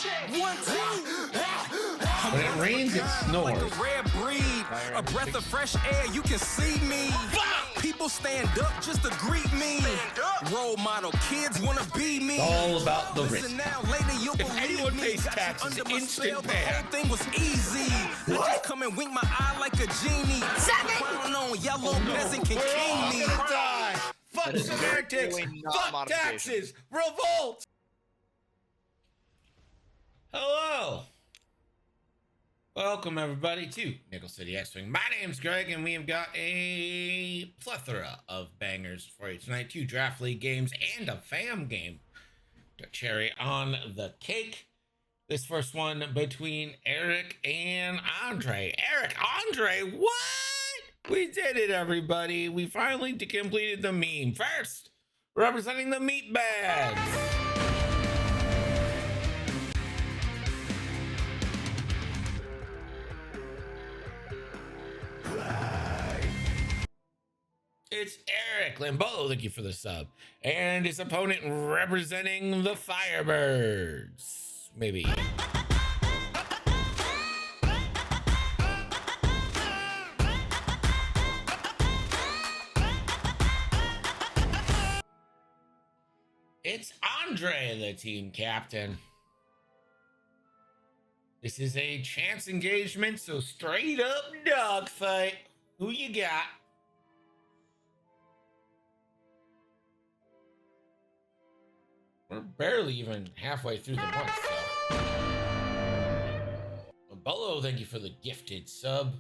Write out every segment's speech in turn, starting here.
1, 2. When it rains, it snores. Like a rare breed, a breath of fresh air, you can see me. People stand up just to greet me. Role model kids wanna be me. It's all about the risk. Listen now, later you'll If believe anyone me. pays Got you taxes, under my instant spell, the payout. whole thing was easy. I just come and wink my eye like a genie. Crown on, yellow peasant can We're all king me. gonna die. Fuck That is semantics. really not Fuck modification. taxes. Revolt. Hello. Welcome everybody to Nickel City X-Wing. My name's Greg, and we have got a plethora of bangers for you tonight. 2 Draft League games and a fam game. The cherry on the cake. This first one between Eric and Andre. Eric, Andre, what? We did it, everybody. We finally completed the meme. First, representing the meat bags. It's Eric Lambolo, thank you for the sub. And his opponent representing the Firebirds. Maybe. It's Andre, the team captain. This is a chance engagement, so straight up dogfight. Who you got? We're barely even halfway through the month, so. Bolo, thank you for the gifted sub.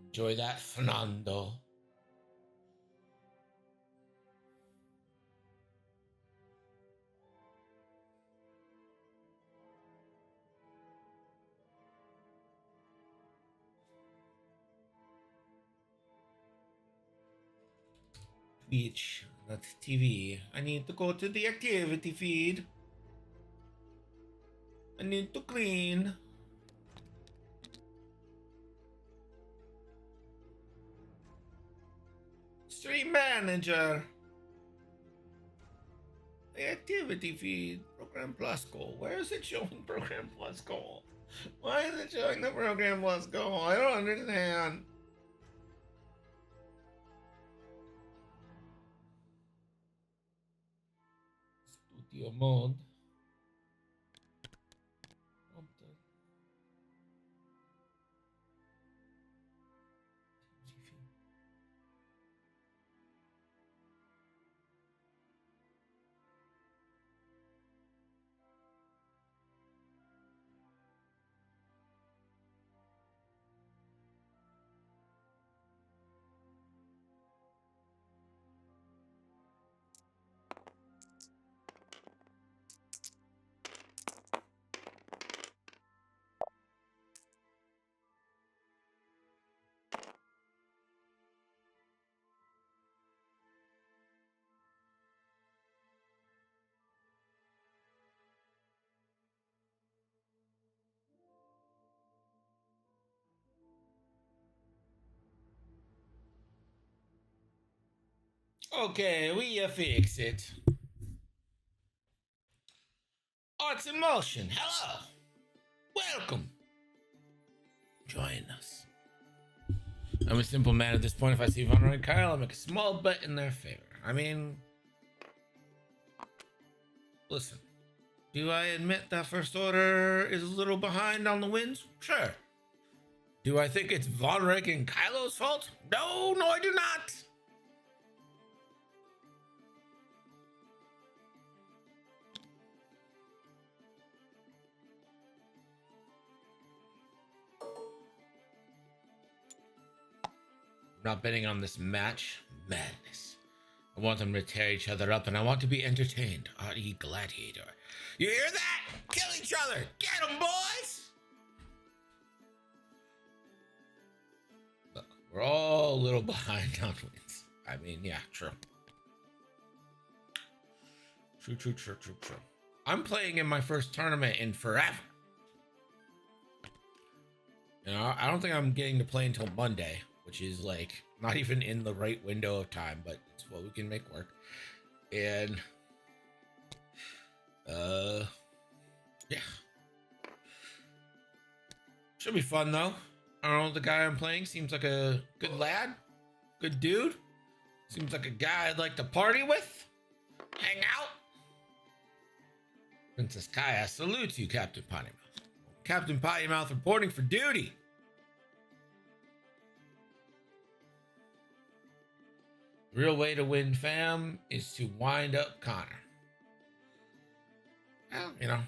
Enjoy that, Fernando. Twitch, not TV. I need to go to the activity feed. I need to clean. Stream manager. The activity feed. Program plus goal. Where is it showing program plus goal? Why is it showing the program plus goal? I don't understand. Studio mode. Okay, we fix it. Arts in Motion, hello. Welcome. Join us. I'm a simple man at this point. If I see Von and Kyle, I'll make a small bet in their favor. I mean, listen, do I admit that First Order is a little behind on the wins? Sure. Do I think it's Von Rick and Kylo's fault? No, I do not. I'm not betting on this match. Madness. I want them to tear each other up, and I want to be entertained. R.E. Gladiator. You hear that? Kill each other! Get them, boys! Look, we're all a little behind on wins. I mean, yeah, true. True. I'm playing in my first tournament in forever. You know, I don't think I'm getting to play until Monday, which is like not even in the right window of time, but it's what we can make work. And Yeah. Should be fun though. I don't know, the guy I'm playing seems like a good lad, good dude. Seems like a guy I'd like to party with, hang out. Princess Kaya salutes you, Captain Pottymouth. Captain Pottymouth reporting for duty. The real way to win, fam, is to wind up Connor. Well, you know, I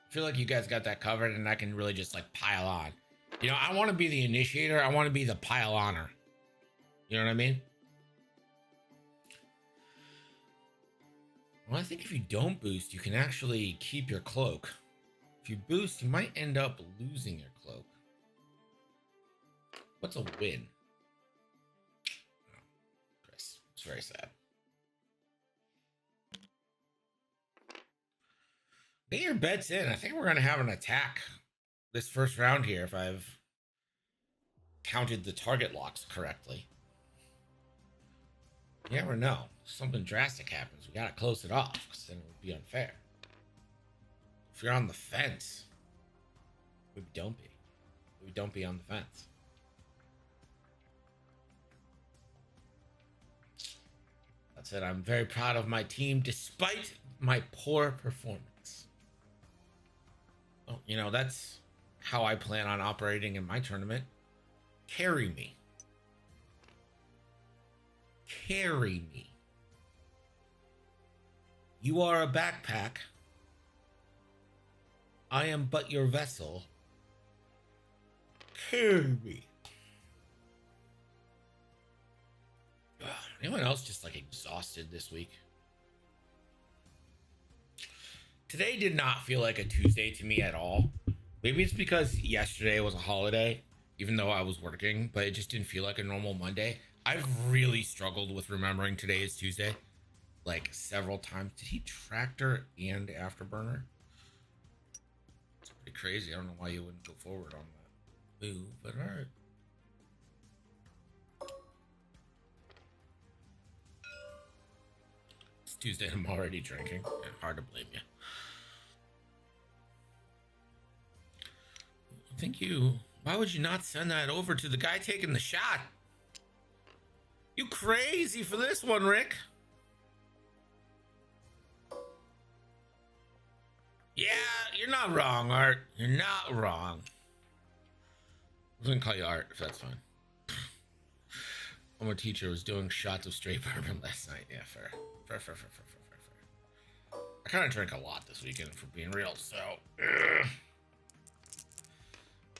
feel like you guys got that covered, and I can really just like pile on. You know, I want to be the initiator. I want to be the pile oner. You know what I mean? Well, I think if you don't boost, you can actually keep your cloak. If you boost, you might end up losing your cloak. What's a win? Oh, Chris, it's very sad. Get your bets in. I think we're going to have an attack this first round here if I've counted the target locks correctly. You never know. Something drastic happens. We got to close it off because then it would be unfair. If you're on the fence, maybe don't be. Maybe don't be on the fence. That's it. I'm very proud of my team despite my poor performance. Oh, you know, that's how I plan on operating in my tournament. Carry me. Carry me. You are a backpack. I am but your vessel. Carry me. Anyone else just like exhausted this week? Today did not feel like a Tuesday to me at all. Maybe it's because yesterday was a holiday, even though I was working, but it just didn't feel like a normal Monday. I've really struggled with remembering today is Tuesday, like several times. Did he tractor and afterburner? It's pretty crazy. I don't know why you wouldn't go forward on that move, but all right. It's Tuesday. I'm already drinking. Yeah, hard to blame you. Thank you. Why would you not send that over to the guy taking the shot? You crazy for this one, Rick. Yeah, you're not wrong, Art. You're not wrong. I was gonna call you Art, if that's fine. I'm a teacher was doing shots of straight bourbon last night. Yeah, fair. Fair. I kind of drank a lot this weekend, for being real, so...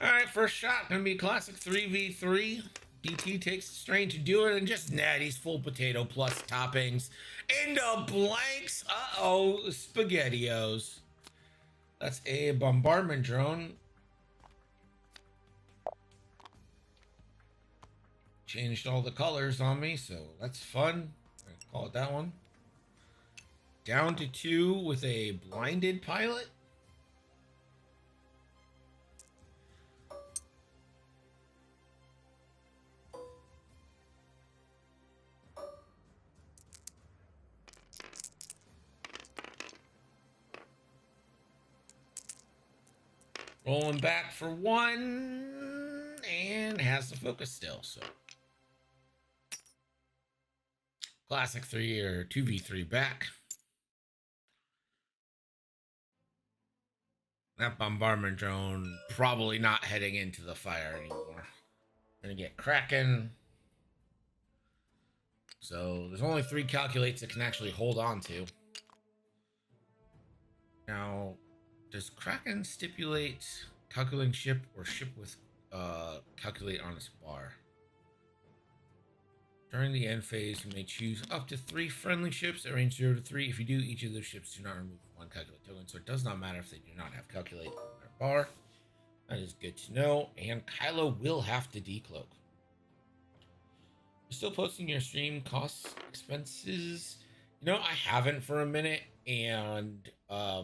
Alright, first shot. Gonna be a classic 3v3. DT takes the strain to do it, and just natties, full potato plus toppings. Into blanks. Uh-oh, SpaghettiOs. That's a bombardment drone. Changed all the colors on me, so that's fun. I'll call it that one. Down to 2 with a blinded pilot. Rolling back for 1 and has the focus still, so. Classic 3 or 2v3 back. That bombardment drone probably not heading into the fire anymore. Gonna get Kraken. So there's only 3 calculates it can actually hold on to. Now, does Kraken stipulate calculating ship or ship with calculate on its bar? During the end phase, you may choose up to 3 friendly ships at range 0 to 3. If you do, each of those ships do not remove 1 calculate token, so it does not matter if they do not have calculate on their bar. That is good to know. And Kylo will have to decloak. You're still posting your stream costs, expenses? You know, I haven't for a minute, and I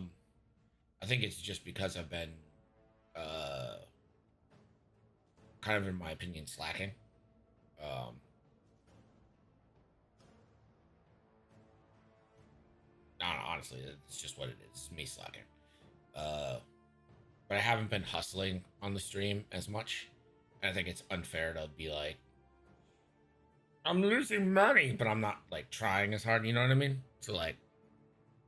think it's just because I've been kind of, in my opinion, slacking. honestly, it's just what it is. It's me slacking. But I haven't been hustling on the stream as much. And I think it's unfair to be like, I'm losing money, but I'm not like trying as hard. You know what I mean? So like,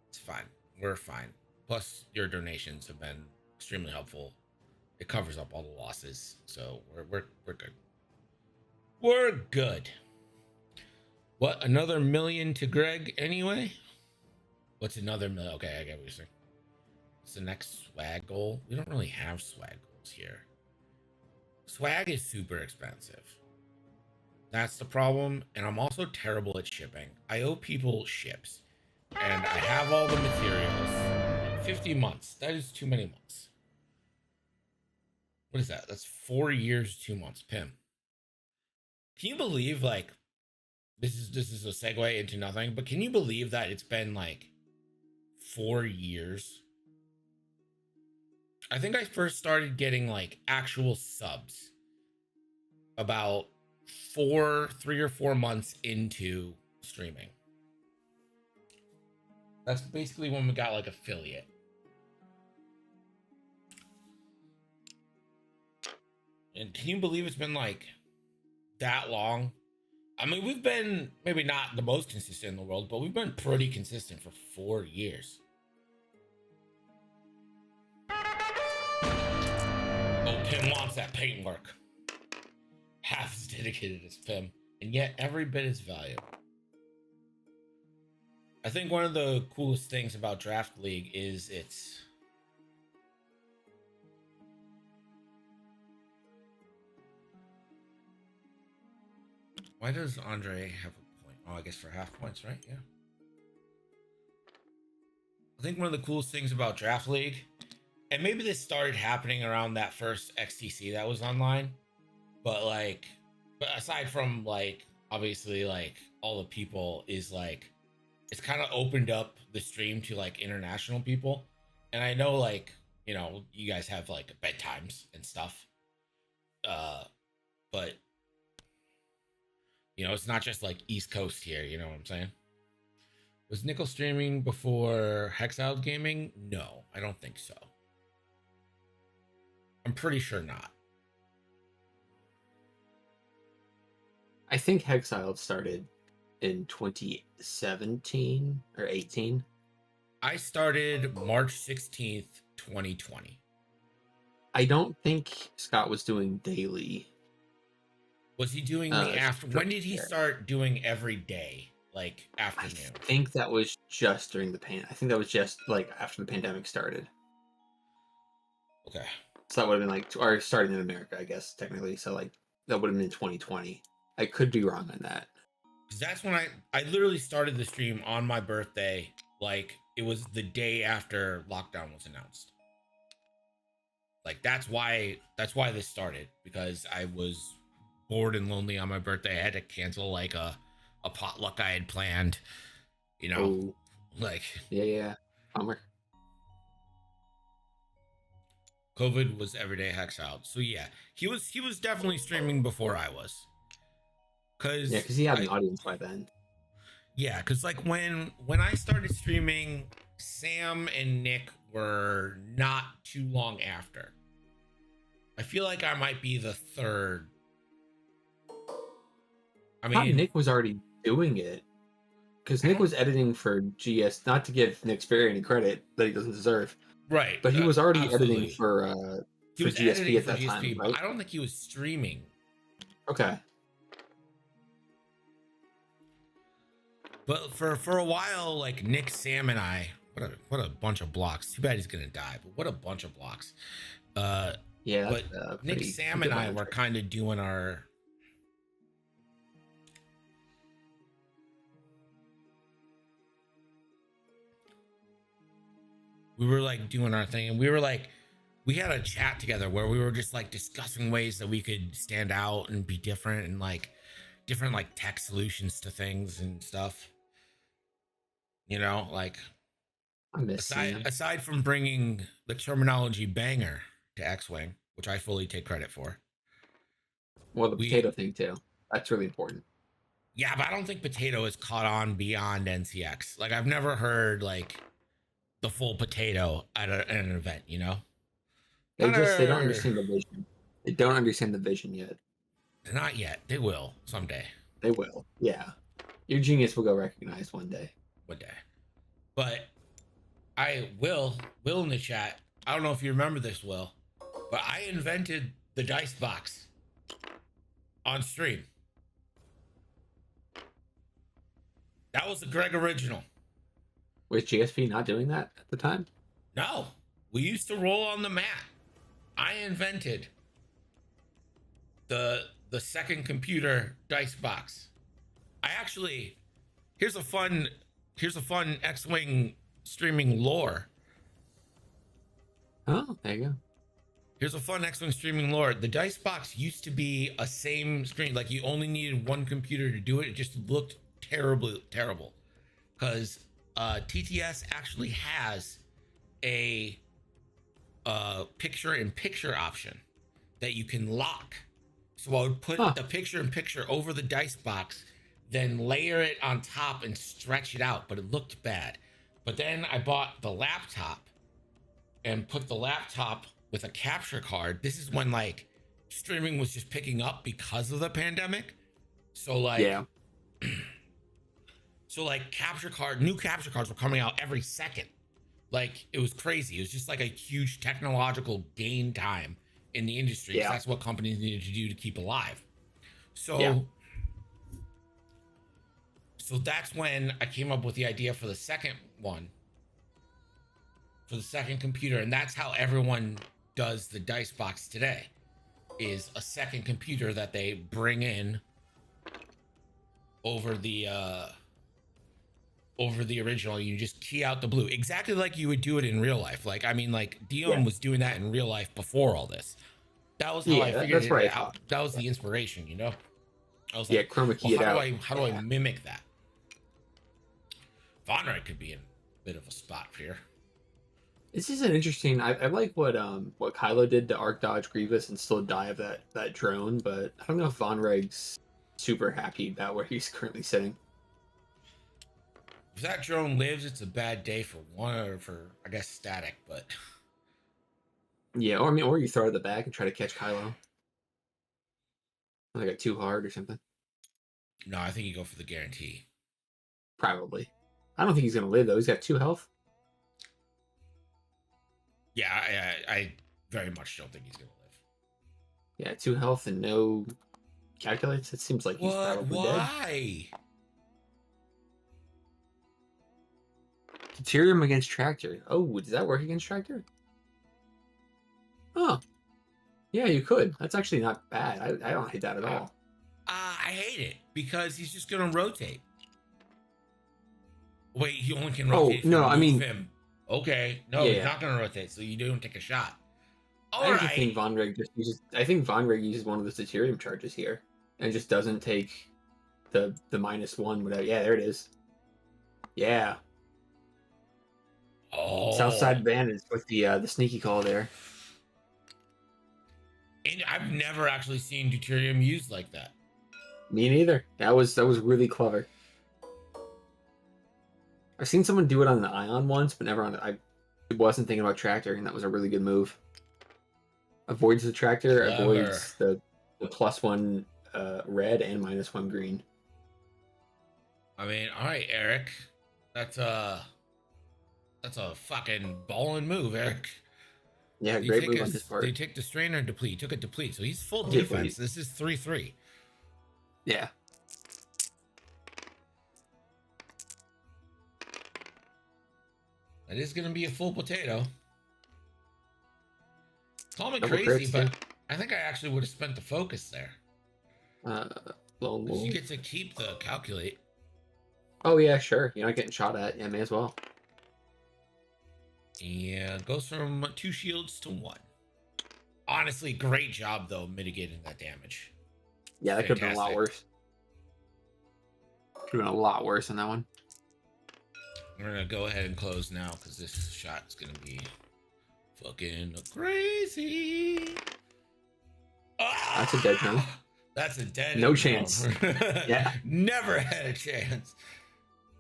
it's fine. We're fine. Plus, your donations have been extremely helpful. It covers up all the losses, so we're good. We're good. What, another million to Greg anyway? What's another million? Okay, I get what you're saying. What's the next swag goal? We don't really have swag goals here. Swag is super expensive. That's the problem, and I'm also terrible at shipping. I owe people ships, and I have all the materials. 50 months. That is too many months. What is that? That's 4 years, 2 months. Pim. Can you believe, like, this is a segue into nothing, but can you believe that it's been like 4 years? I think I first started getting like actual subs about 3 or 4 months into streaming. That's basically when we got like affiliate. And can you believe it's been like that long? I mean, we've been maybe not the most consistent in the world, but we've been pretty consistent for 4 years. Oh, Pim wants that paint work. Half as dedicated as Pim, and yet every bit is valuable. I think one of the coolest things about Draft League is it's why does Andre have a point? Oh, I guess for half points, right? Yeah. I think one of the coolest things about Draft League, and maybe this started happening around that first XTC that was online, but aside from like obviously like all the people, is like it's kind of opened up the stream to like international people. And I know, like, you know, you guys have like bedtimes and stuff, but you know, it's not just like East Coast here, you know what I'm saying? Was Nickel streaming before Hexiled Gaming? No, I don't think so. I'm pretty sure not. I think Hexiled started in 2017 or 18. I started March 16th, 2020. I don't think Scott was doing daily. Was he doing the after? When did he start doing every day, like afternoon? I think that was just during the I think that was just like after the pandemic started. Okay. So that would have been like, or starting in America, I guess, technically. So like that would have been 2020. I could be wrong on that. Because that's when I literally started the stream on my birthday. Like it was the day after lockdown was announced. Like that's why this started, because I was bored and lonely on my birthday. I had to cancel like a potluck I had planned, you know. Ooh. Like yeah, bummer. COVID was everyday Hexiled. So yeah, he was definitely streaming before I was. Because he had an audience by then. Yeah, because like when I started streaming, Sam and Nick were not too long after. I feel like I might be the third. I mean, Nick was already doing it, because Nick was editing for GS. Not to give Nick Sperry any credit that he doesn't deserve, right? But he was already absolutely. editing for GSP at that time, right? I don't think he was streaming. Okay. But for a while, like Nick, Sam, and I, what a bunch of blocks. Too bad he's gonna die, but what a bunch of blocks. Yeah. But Nick, Sam, and I were kind of doing our. We were like doing our thing, and we were like, we had a chat together where we were just like discussing ways that we could stand out and be different, and like different like tech solutions to things and stuff. You know, like aside from bringing the terminology banger to X-Wing, which I fully take credit for. Well, the potato thing too. That's really important. Yeah, but I don't think potato has caught on beyond NCX. Like I've never heard like the full potato at an event, you know? They don't Hunter! understand the vision. They don't understand the vision yet. Not yet. They will someday. They will. Yeah. Your genius will go recognized one day. One day. But Will in the chat, I don't know if you remember this, Will, but I invented the dice box on stream. That was the Greg original. Was GSP not doing that at the time? No, we used to roll on the mat. I invented the second computer dice box. I actually here's a fun X-Wing streaming lore. Oh, there you go. Here's a fun X-Wing streaming lore. The dice box used to be a same screen, like you only needed one computer to do it. It just looked terrible. Because TTS actually has a picture-in-picture option that you can lock. So I would put the picture-in-picture over the dice box, then layer it on top and stretch it out, but it looked bad. But then I bought the laptop and put the laptop with a capture card. This is when like streaming was just picking up because of the pandemic. So like, yeah. So like new capture cards were coming out every second. Like it was crazy. It was just like a huge technological gain time in the industry. Yeah. That's what companies needed to do to keep alive. So, so that's when I came up with the idea for the second one, for the second computer. And that's how everyone does the dice box today, is a second computer that they bring in over the original. You just key out the blue, exactly like you would do it in real life. Like, I mean, like Dion was doing that in real life before all this. That was how I figured it out. That was the inspiration, you know? I was like, chroma key it out. How do I mimic that? Vonreg could be in a bit of a spot here. This is an interesting. I like what Kylo did to arc dodge Grievous and still die of that drone, but I don't know if Vonreg's super happy about where he's currently sitting. If that drone lives, it's a bad day for one, or for I guess static, but yeah, or I mean, or you throw it at the back and try to catch Kylo. I got too hard or something. No, I think you go for the guarantee. Probably. I don't think he's gonna live though. He's got 2 health. Yeah, I very much don't think he's gonna live. Yeah, 2 health and no calculates. It seems like he's probably dead. Why? Deuterium against Tractor. Oh, does that work against Tractor? Oh. Yeah, you could. That's actually not bad. I don't hate that at all. I hate it because he's just gonna rotate. Wait, he only can rotate. Oh no, I mean him. Okay, no, he's not gonna rotate, so you don't take a shot. I think Vonreg just uses. I think Vonreg uses one of the Deuterium charges here, and just doesn't take the -1. Whatever. Yeah, there it is. Yeah. Oh. Southside advantage with the sneaky call there. And I've never actually seen Deuterium used like that. Me neither. That was really clever. I've seen someone do it on the Ion once, but never on. I wasn't thinking about Tractor, and that was a really good move. Avoids the Tractor, avoids the +1 red and -1 green. I mean, all right, Eric, that's a fucking ballin' move, Eric. Yeah, great move on his part. They take the strain or deplete. He took a deplete, so he's full defense. This is 3-3. Yeah. That is going to be a full potato. Call me crazy, but I think I actually would have spent the focus there. You get to keep the calculate. Oh yeah, sure. You're not getting shot at. Yeah, may as well. Yeah, goes from 2 shields to 1. Honestly, great job though mitigating that damage. Yeah, that could have been a lot worse. Could have been a lot worse on that one. We're gonna go ahead and close now because this shot's gonna be fucking crazy. That's a dead drone. That's a dead No end chance. drone. Yeah. Never had a chance.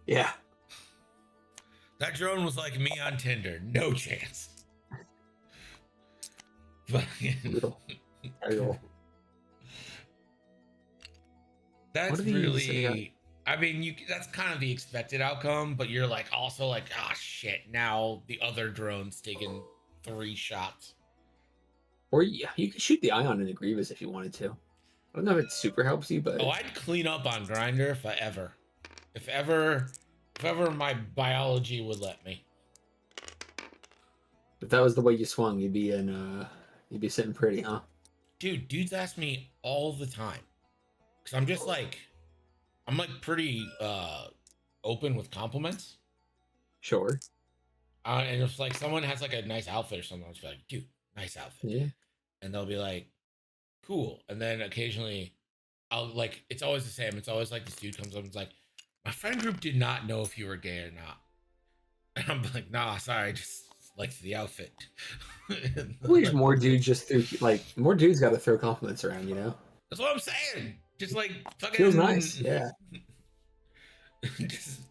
Yeah. That drone was like me on Tinder. No chance. Brutal. Terrible. That's What are these? really, I mean, that's kind of the expected outcome, but you're like also like, ah, shit. Now the other drone's taking 3 shots. Or yeah, you could shoot the Ion into Grievous if you wanted to. I don't know if it super helps you, but Oh, I'd clean up on Grinder if ever my biology would let me. if that was the way you swung, you'd be sitting pretty, huh? Dude, dudes ask me all the time. Cause I'm just like, I'm like pretty open with compliments. Sure. And if like someone has like a nice outfit or something, I'll just be like, dude, nice outfit. Yeah. And they'll be like, cool. And then occasionally I'll like, it's always the same. It's always like this dude comes up and is like, my friend group did not know if you were gay or not. And I'm like, nah, sorry, I just liked the outfit. I wish more dudes just threw more dudes got to throw compliments around, you know? That's what I'm saying. Just like fucking Feels nice, yeah. Just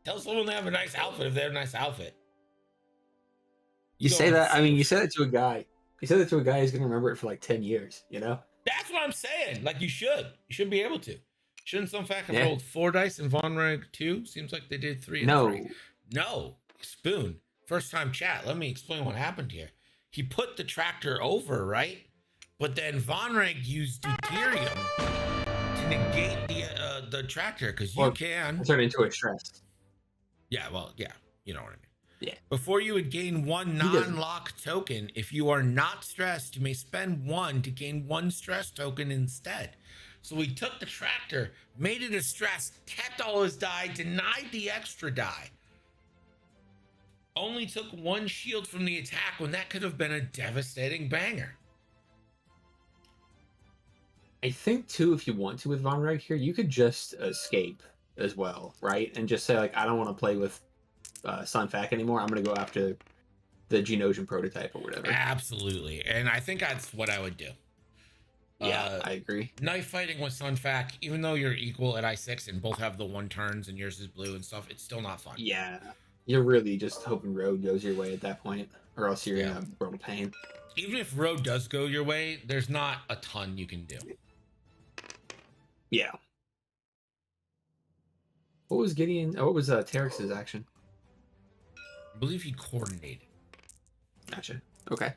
tell someone they have a nice outfit if they have a nice outfit. You say that, I mean, you said it to a guy. You said it to a guy who's gonna remember it for like 10 years, you know? That's what I'm saying. Like you should be able to. Shouldn't some fact have Yeah. rolled 4 dice in Von Rank 2? Seems like they did 3 and No. 3. No, Spoon. First time chat. Let me explain what happened here. He put the tractor over, right? But then Von Rank used deuterium to negate the tractor because you can turn into a stress. Yeah, well, yeah, you know what I mean. Yeah. Before you would gain 1 non-lock token, if you are not stressed, you may spend 1 to gain 1 stress token instead. So we took the tractor, made it a stress, kept all his die, denied the extra die. Only took 1 shield from the attack when that could have been a devastating banger. I think too, if you want to with Von Reg here, you could just escape as well, right? And just say like, I don't want to play with Sunfac anymore. I'm going to go after the Genosian prototype or whatever. Absolutely, and I think that's what I would do. Yeah, I agree. Knife fighting with Sunfac, even though you're equal at I6 and both have the 1 turns and yours is blue and stuff, it's still not fun. Yeah, you're really just hoping Road goes your way at that point, or else you're in a world of pain. Even if Road does go your way, there's not a ton you can do. Yeah. What was Gideon? Oh, what was Terex's action? I believe he coordinated. Gotcha. Okay.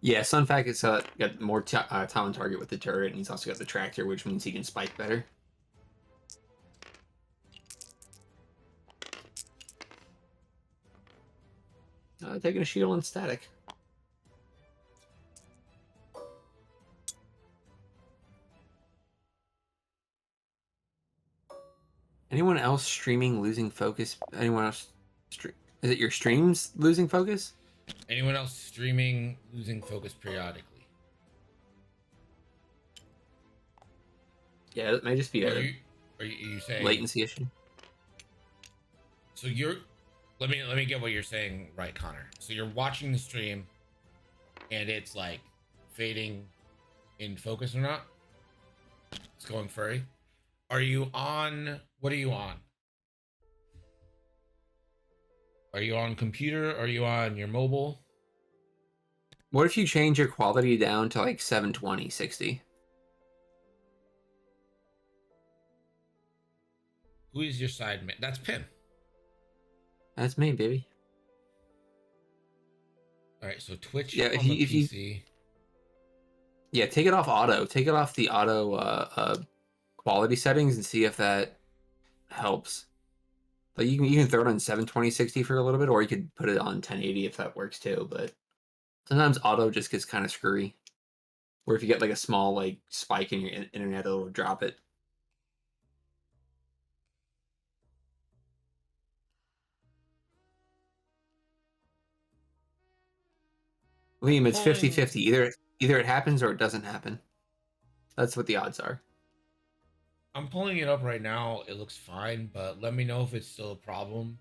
Yeah, Sunfac has got more time on target with the turret, and he's also got the tractor, which means he can spike better. Taking a shield on static. Anyone else streaming losing focus? Anyone else? Is it your streams losing focus? Anyone else streaming losing focus periodically? Yeah, it may just be are you saying latency issue. So you're let me get what you're saying right, Connor. So you're watching the stream and it's like fading in focus or not? It's going furry. Are you on? What are you on? Are you on computer? Are you on your mobile? What if you change your quality down to like 720, 60? Who is your side man? That's Pim. That's me, baby. All right, so Twitch on the PC. Yeah, take it off auto. Take it off the auto quality settings and see if that helps. Like you can throw it on 720, 60 for a little bit, or you could put it on 1080 if that works too. But sometimes auto just gets kind of screwy. Or if you get like a small like spike in your internet, it'll drop it. Liam, it's 50-50. Either it happens or it doesn't happen. That's what the odds are. I'm pulling it up right now. It looks fine, but let me know if it's still a problem.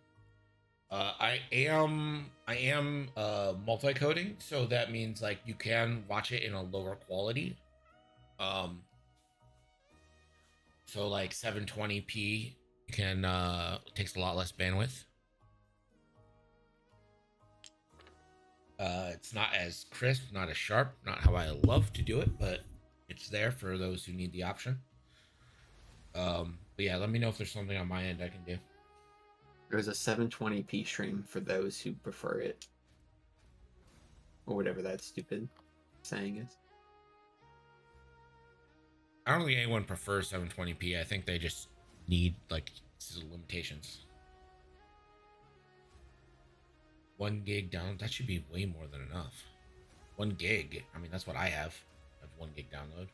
I am multi-coding, so that means like you can watch it in a lower quality. So like 720p can takes a lot less bandwidth. It's not as crisp, not as sharp, not how I love to do it, but it's there for those who need the option. But yeah, let me know if there's something on my end I can do. There's a 720p stream for those who prefer it. Or whatever that stupid saying is. I don't think anyone prefers 720p. I think they just need like limitations. 1 gig down, that should be way more than enough. 1 gig, I mean that's what I have. I have 1 gig download.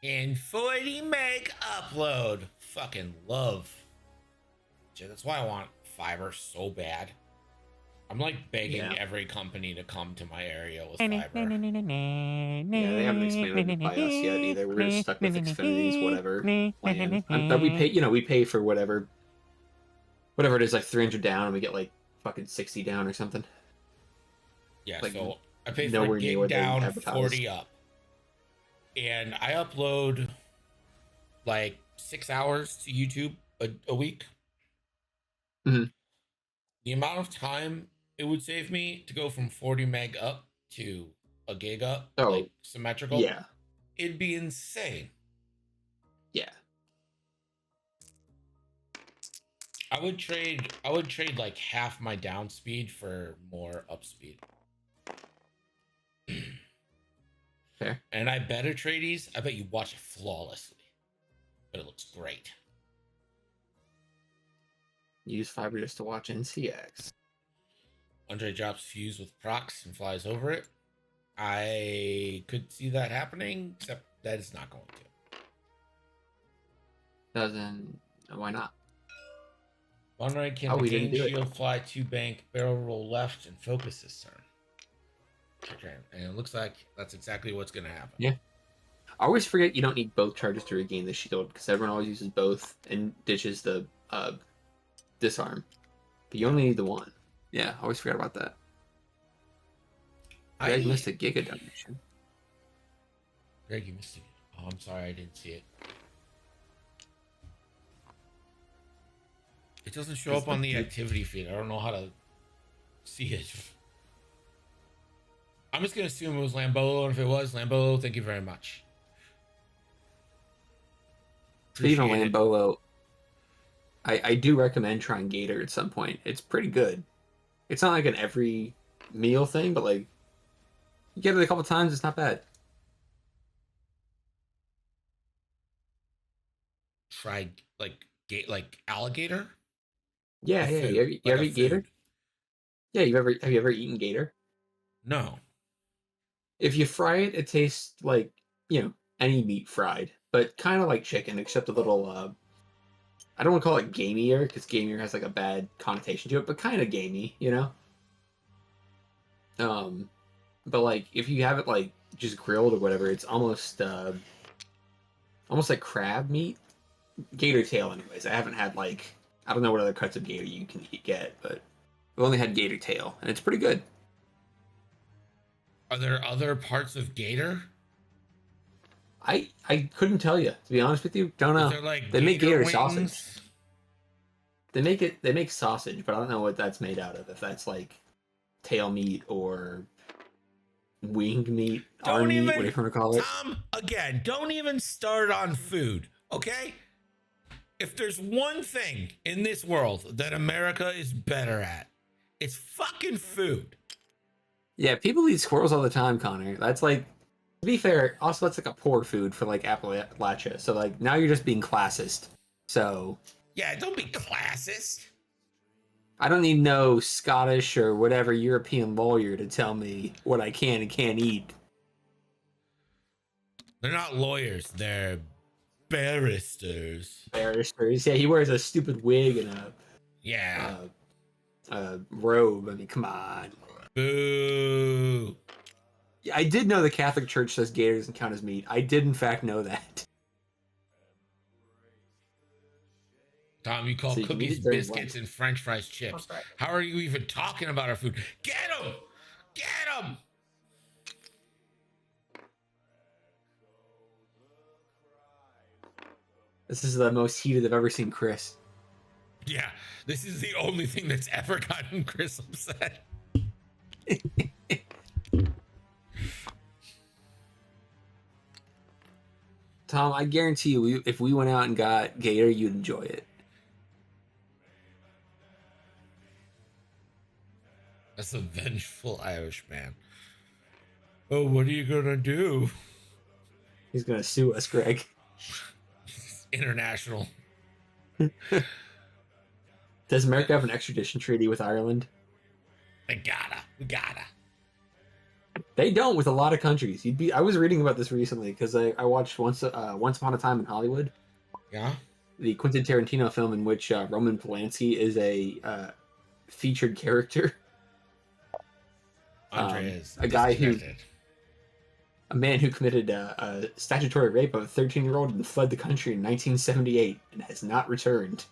And 40 meg upload. Fucking love. That's why I want fiber so bad. I'm like begging every company to come to my area with fiber. Yeah, they haven't expanded by us yet either. We're just stuck with Xfinity's whatever plan. But we pay, we pay for whatever it is, like 300 down, and we get like fucking 60 down or something. Yeah, like, so I pay for a gig down, 40 up. And I upload like 6 hours to YouTube a week. Mm-hmm. The amount of time it would save me to go from 40 meg up to a gig up, like symmetrical, it'd be insane. Yeah. I would trade like half my down speed for more up speed. Fair. And I bet Atreides, I bet you watch it flawlessly. But it looks great. Use fiber just to watch NCX. Andre drops fuse with procs and flies over it. I could see that happening, except that it's not going to. Doesn't. Why not? Monray can gain shield, fly 2 bank, barrel roll left, and focus this turn. Okay, and it looks like that's exactly what's going to happen. Yeah. I always forget you don't need both charges to regain the shield, because everyone always uses both and ditches the disarm. But you only need the one. Yeah, I always forget about that. Greg missed a Giga donation. Greg, you missed it. Oh, I'm sorry, I didn't see it. It doesn't show up on the activity feed. I don't know how to see it. I'm just going to assume it was Lambolo, and if it was Lambolo, thank you very much. Speaking of Lambolo, I do recommend trying Gator at some point. It's pretty good. It's not like an every meal thing, but like you get it a couple times, it's not bad. Try like alligator? Yeah, yeah. You ever eat Gator? Yeah, have you ever eaten Gator? No. If you fry it, it tastes like, any meat fried, but kind of like chicken, except a little, I don't want to call it gamier, because gamier has like a bad connotation to it, but kind of gamey, But like, if you have it like just grilled or whatever, it's almost like crab meat. Gator tail anyways. I haven't had I don't know what other cuts of gator you can get, but I've only had gator tail, and it's pretty good. Are there other parts of gator? I couldn't tell you, to be honest with you. Don't know. They make gator sausage. They make sausage, but I don't know what that's made out of. If that's like tail meat or wing meat, arm meat, whatever you want to call it. Again, don't even start on food, okay? If there's one thing in this world that America is better at, it's fucking food. Yeah, people eat squirrels all the time, Connor. That's like, to be fair, also that's like a poor food for like Appalachia. So like now you're just being classist. So yeah, don't be classist. I don't need no Scottish or whatever European lawyer to tell me what I can and can't eat. They're not lawyers, they're barristers. Barristers. Yeah, he wears a stupid wig and a robe. I mean, come on. Boo. Yeah, I did know the Catholic Church says gator doesn't count as meat. I did in fact know that. Tom, you call So you can eat cookies, it during biscuits, lunch. and French fries chips. That's right. How are you even talking about our food? Get them! Get them! This is the most heated I've ever seen Chris. Yeah, this is the only thing that's ever gotten Chris upset. Tom, I guarantee you, if we went out and got Gator, you'd enjoy it. That's a vengeful Irish man. Oh, what are you gonna do? He's gonna sue us, Greg. International. Does America have an extradition treaty with Ireland? We gotta. They don't with a lot of countries. I was reading about this recently because I watched Once Upon a Time in Hollywood. Yeah. The Quentin Tarantino film in which Roman Polanski is a featured character. Andre is a man who committed a statutory rape of a 13-year-old and fled the country in 1978 and has not returned.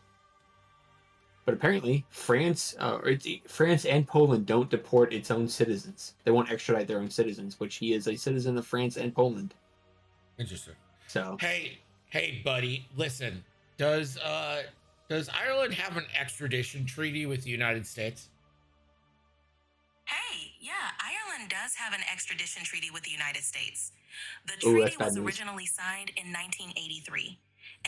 But apparently, France and Poland don't deport its own citizens. They won't extradite their own citizens, which he is a citizen of France and Poland. Interesting. So hey, buddy, listen. Does Ireland have an extradition treaty with the United States? Hey, yeah, Ireland does have an extradition treaty with the United States. The Ooh, treaty that's bad was news. originally signed in 1983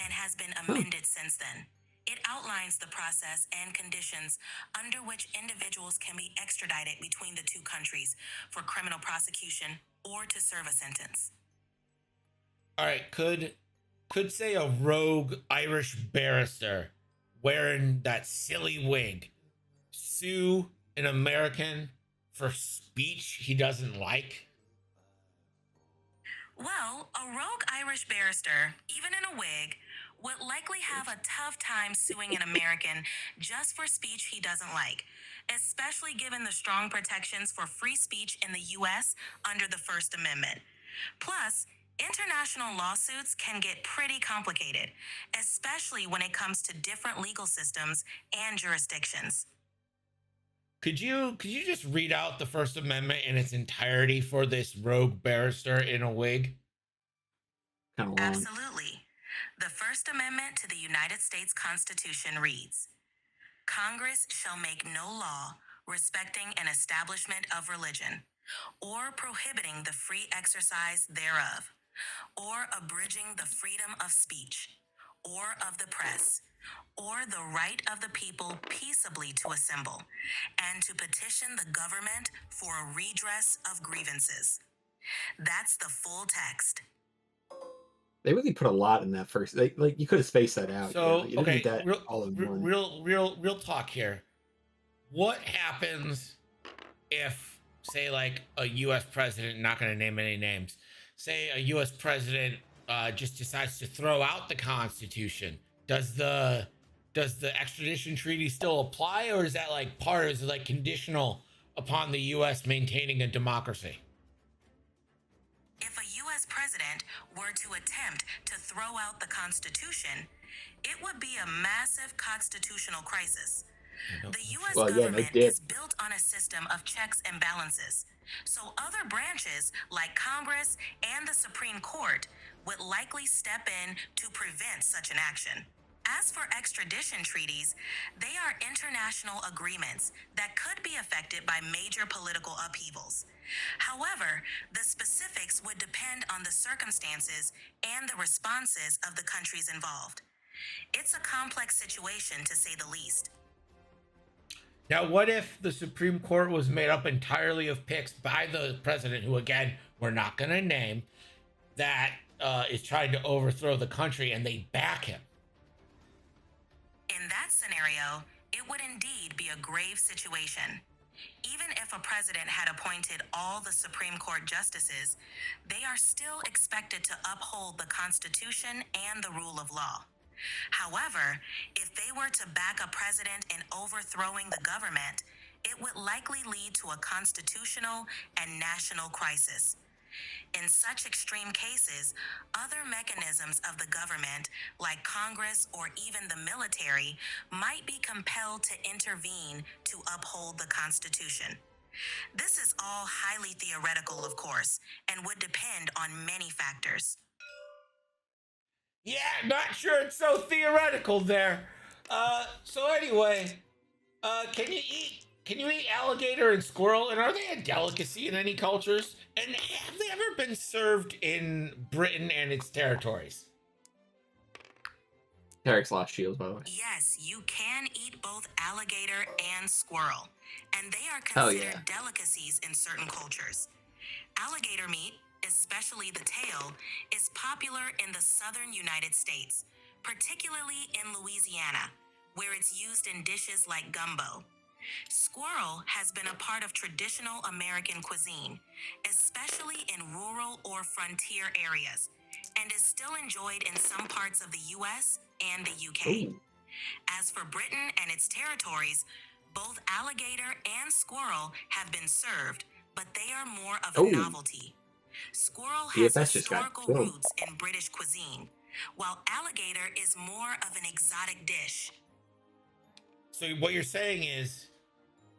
and has been amended since then. It outlines the process and conditions under which individuals can be extradited between the two countries for criminal prosecution or to serve a sentence. All right, could say a rogue Irish barrister wearing that silly wig sue an American for speech he doesn't like? Well, a rogue Irish barrister, even in a wig, would likely have a tough time suing an American just for speech he doesn't like, especially given the strong protections for free speech in the U.S. under the First Amendment. Plus, international lawsuits can get pretty complicated, especially when it comes to different legal systems and jurisdictions. Could you just read out the First Amendment in its entirety for this rogue barrister in a wig? Kind of long. Absolutely. The First Amendment to the United States Constitution reads, Congress shall make no law respecting an establishment of religion, or prohibiting the free exercise thereof, or abridging the freedom of speech, or of the press, or the right of the people peaceably to assemble, and to petition the government for a redress of grievances. That's the full text. They really put a lot in that first. You could have spaced that out. So you didn't need okay, that all in one. real talk here. What happens if, say, like a U.S. president, not going to name any names, say a U.S. president just decides to throw out the Constitution? Does the extradition treaty still apply, or is that like part? Is it like conditional upon the U.S. maintaining a democracy? If a U.S. president were to attempt to throw out the Constitution, it would be a massive constitutional crisis. The U.S. government is built on a system of checks and balances, so other branches like Congress and the Supreme Court would likely step in to prevent such an action. As for extradition treaties, they are international agreements that could be affected by major political upheavals. However, the specifics would depend on the circumstances and the responses of the countries involved. It's a complex situation, to say the least. Now, what if the Supreme Court was made up entirely of picks by the president, who, again, we're not going to name, that is trying to overthrow the country, and they back him? In that scenario, it would indeed be a grave situation. Even if a president had appointed all the Supreme Court justices, they are still expected to uphold the Constitution and the rule of law. However, if they were to back a president in overthrowing the government, it would likely lead to a constitutional and national crisis. In such extreme cases, other mechanisms of the government, like Congress or even the military, might be compelled to intervene to uphold the Constitution. This is all highly theoretical, of course, and would depend on many factors. Yeah, not sure it's so theoretical there. So anyway, can you eat alligator and squirrel? And are they a delicacy in any cultures? And have they ever been served in Britain and its territories? Tarek's lost shields, by the way. Yes, you can eat both alligator and squirrel, and they are considered delicacies in certain cultures. Alligator meat, especially the tail, is popular in the southern United States, particularly in Louisiana, where it's used in dishes like gumbo. Squirrel has been a part of traditional American cuisine, especially in rural or frontier areas, and is still enjoyed in some parts of the US and the UK. Ooh. As for Britain and its territories, both alligator and squirrel have been served, but they are more of a novelty. Squirrel has historical roots in British cuisine, while alligator is more of an exotic dish. So what you're saying is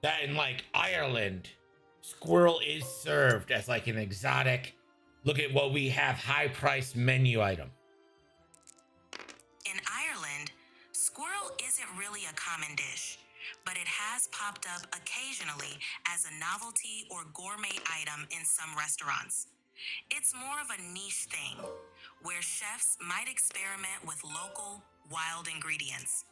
that in like Ireland, squirrel is served as like an exotic, look at what we have, high-priced menu item. In Ireland, squirrel isn't really a common dish, but it has popped up occasionally as a novelty or gourmet item in some restaurants. It's more of a niche thing, where chefs might experiment with local, wild ingredients.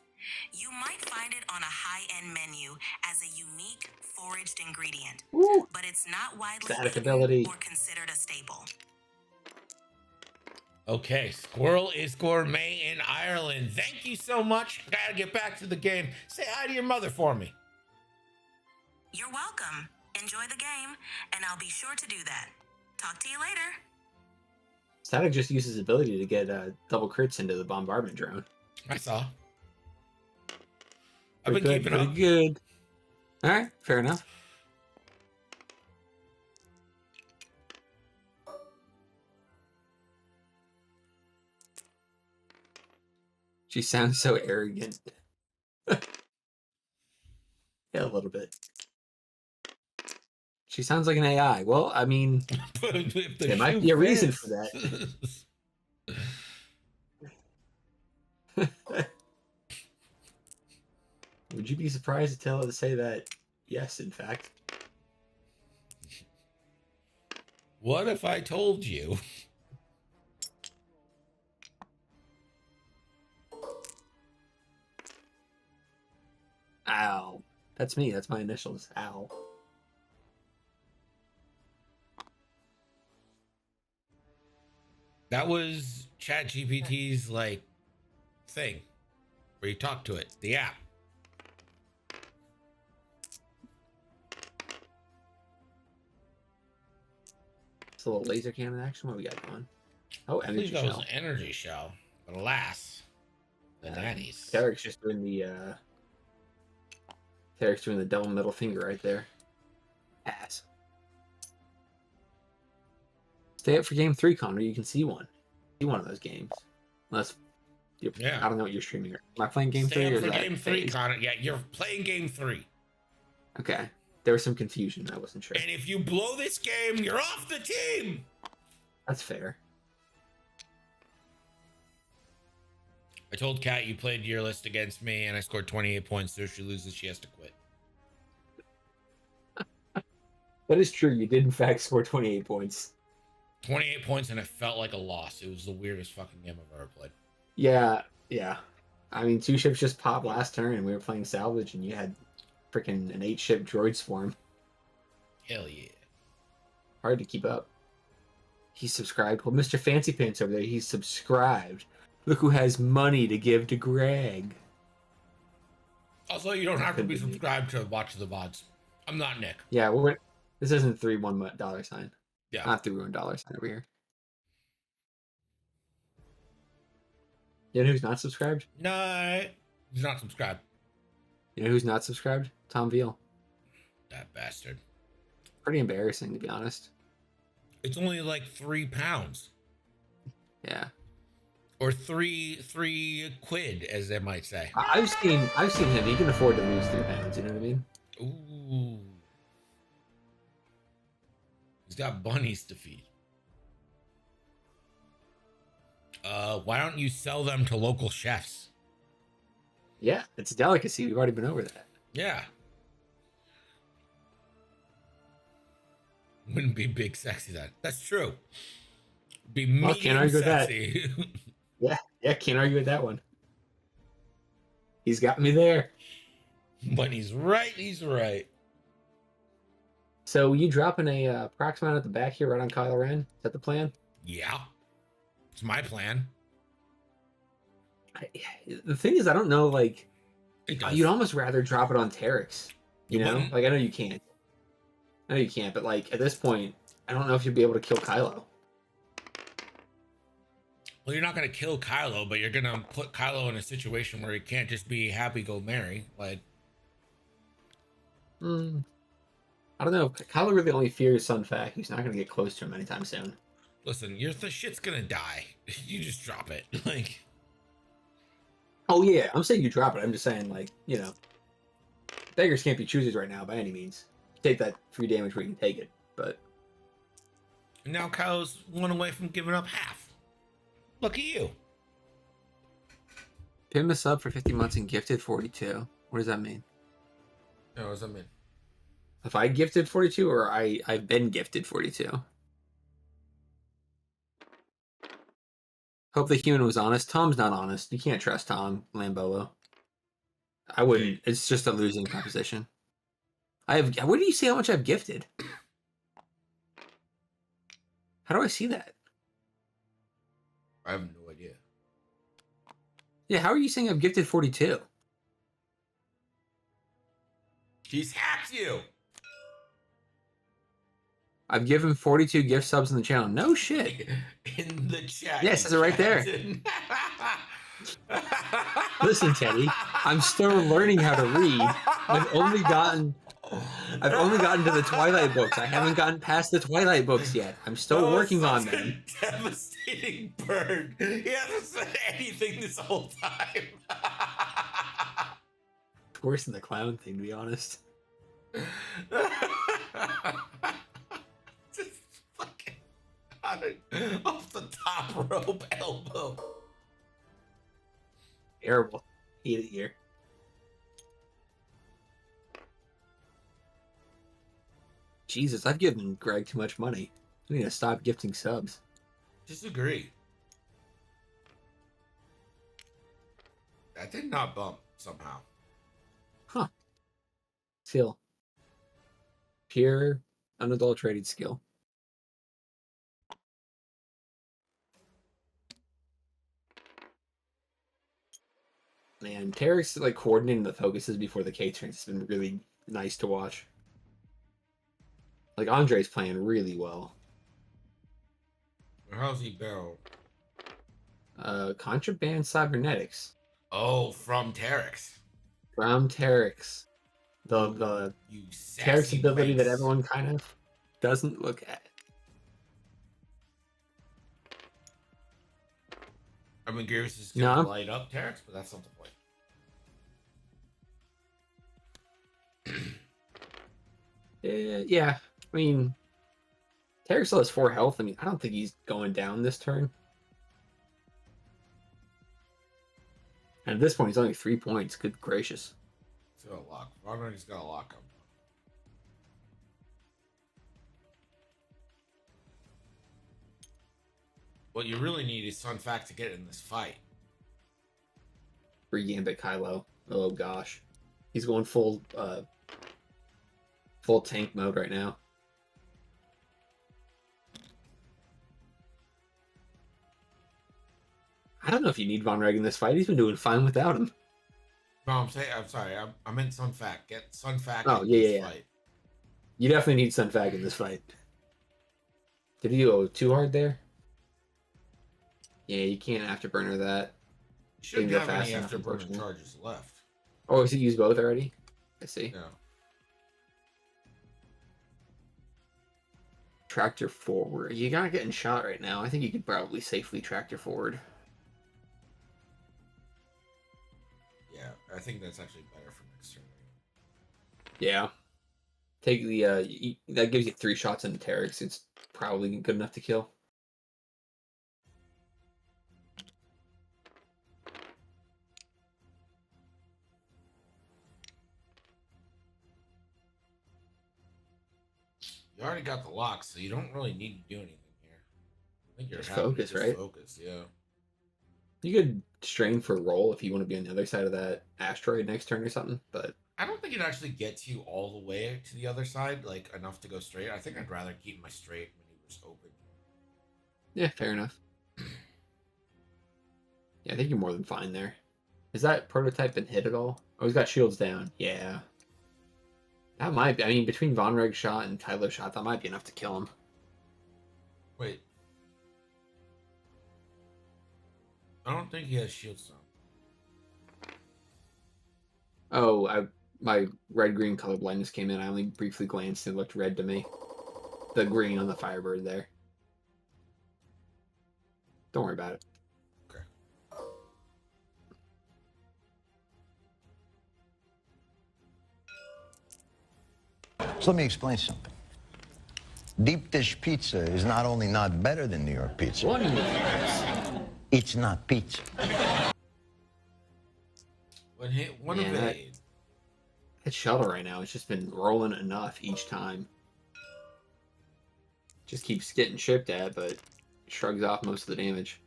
You might find it on a high-end menu as a unique foraged ingredient, but it's not widely eaten or considered a staple. Okay, squirrel is gourmet in Ireland. Thank you so much. Gotta get back to the game. Say hi to your mother for me. You're welcome. Enjoy the game, and I'll be sure to do that. Talk to you later. Static just used his ability to get double crits into the bombardment drone. I saw. I've been keeping up. Pretty good. All right, fair enough. She sounds so arrogant. Yeah, a little bit. She sounds like an AI. Well, I mean, there might be a reason for that. Would you be surprised to tell her to say that? Yes, in fact. What if I told you? Ow. That's me. That's my initials. Ow. That was ChatGPT's like thing where you talk to it, the app. It's a little laser cannon action. What we got going? Oh, energy shell. That was an energy shell. But alas, the nannies. Tarek's just doing the Tarek's doing the double middle finger right there. Ass. Stay up for game 3, Connor. You can see one. See one of those games. Unless you're, I don't know what you're streaming. Am I playing game 3? Stay up for game 3, Connor. Yeah, you're playing game 3. Okay. There was some confusion. I wasn't sure. And if you blow this game, you're off the team. That's fair. I told Kat you played your list against me, and I scored 28 points. So if she loses, she has to quit. That is true. You did, in fact, score 28 points. 28 points, and it felt like a loss. It was the weirdest fucking game I've ever played. Yeah, yeah. I mean, 2 ships just popped last turn, and we were playing salvage, and you had freaking an 8-ship droid swarm. Hell yeah. Hard to keep up. He's subscribed. Well, Mr. Fancy Pants over there, he's subscribed. Look who has money to give to Greg. Also, you don't have to be subscribed to watch the VODs. I'm not Nick. Yeah, well, this isn't $3-1 $. Yeah. Not $3-1 over here. You know who's not subscribed? No, he's not subscribed. You know who's not subscribed? Tom Veal. That bastard. Pretty embarrassing, to be honest. It's only like 3 pounds. Yeah. Or three quid, as they might say. I've seen him. He can afford to lose 3 pounds. You know what I mean? Ooh. He's got bunnies to feed. Why don't you sell them to local chefs? Yeah, it's a delicacy. We've already been over that. Yeah. Wouldn't be big sexy then. That's true. Be medium can't argue sexy. with that. Yeah, can't argue with that one. He's got me there. But he's right. So you dropping a Proximon at the back here right on Kylo Ren? Is that the plan? Yeah. It's my plan. The thing is, I don't know, like, You'd almost rather drop it on Terex. You know? wouldn't? Like, I know you can't, but, like, at this point, I don't know if you'd be able to kill Kylo. Well, you're not going to kill Kylo, but you're going to put Kylo in a situation where he can't just be happy go merry. Like, I don't know. Kylo really only fears Sun Fac. He's not going to get close to him anytime soon. listen, the shit's going to die. You just drop it. Like, Oh, yeah. I'm saying you drop it. I'm just saying, like, you know, beggars can't be choosers right now by any means. Take that free damage where you can take it, but... now Kylo's 1 away from giving up half. Look at you. Pim a sub for 50 months and gifted 42. What does that mean? No, what does that mean? If I gifted 42 or I've been gifted 42? Hope the human was honest. Tom's not honest. You can't trust Tom Lambolo. I wouldn't. It's just a losing proposition. What do you see how much I've gifted? How do I see that? I have no idea. Yeah, how are you saying I've gifted 42? He's hacked you. I've given 42 gift subs in the channel. No shit. In the chat. Yeah, it says it right there. Listen, Teddy, I'm still learning how to read. I've only gotten to the Twilight books. I haven't gotten past the Twilight books yet. I'm still working on them. Devastating bird. He hasn't said anything this whole time. It's worse than the clown thing, to be honest. Just fucking off the top rope elbow. Terrible. Hate it here. Jesus, I've given Greg too much money. I need to stop gifting subs. Disagree. That did not bump somehow. Huh. Skill. Pure, unadulterated skill. Man, Terex like coordinating the focuses before the K turns has been really nice to watch. Like Andre's playing really well. How's he barrel? Contraband Cybernetics. Oh, from Terex. From Terex. The You Terex ability race. that everyone kind of doesn't look at. I mean, Gears is gonna light up Terex, but that's not the point. Yeah. I mean, Terex still has 4 health. I mean, I don't think he's going down this turn. And at this point, he's only 3 points. Good gracious. He's got a lock. Ronald's got a lock him. What you really need is Sun Fac to get in this fight. Free Gambit Kylo. Oh gosh. He's going full tank mode right now. I don't know if you need Von Reg in this fight. He's been doing fine without him. No, I'm sorry. I meant Sun Fac. Get Sun Fac Oh, in yeah, this yeah, yeah. fight. You definitely need Sun Fac in this fight. Did he go too hard there? Yeah, you can't afterburner that. You shouldn't go have fast any enough, afterburner unfortunately. charges left. Oh, has he used both already? I see. No. tractor forward. You're not getting shot right now. I think you could probably safely tractor forward. Yeah, I think that's actually better for next turn. Yeah. Take the that gives you 3 shots into Terex. It's probably good enough to kill. You already got the lock, so you don't really need to do anything here. I think you're Just happy to focus, right? Focus, yeah. You could strain for roll if you want to be on the other side of that asteroid next turn or something, but I don't think it actually gets you all the way to the other side, like enough to go straight. I think I'd rather keep my straight maneuvers open. yeah, fair enough. Yeah, I think you're more than fine there. Has that prototype been hit at all? Oh, he's got shields down. Yeah. That might be. I mean, between Von Reg shot and Kylo shot, that might be enough to kill him. Wait. I don't think he has shields down. Oh, my red-green color blindness came in. I only briefly glanced and it looked red to me. The green on the Firebird there. Don't worry about it. Okay. So let me explain something. Deep dish pizza is not only not better than New York pizza, it's not pizza. One evade. That shuttle right now has just been rolling enough each time. Just keeps getting shipped at, but shrugs off most of the damage.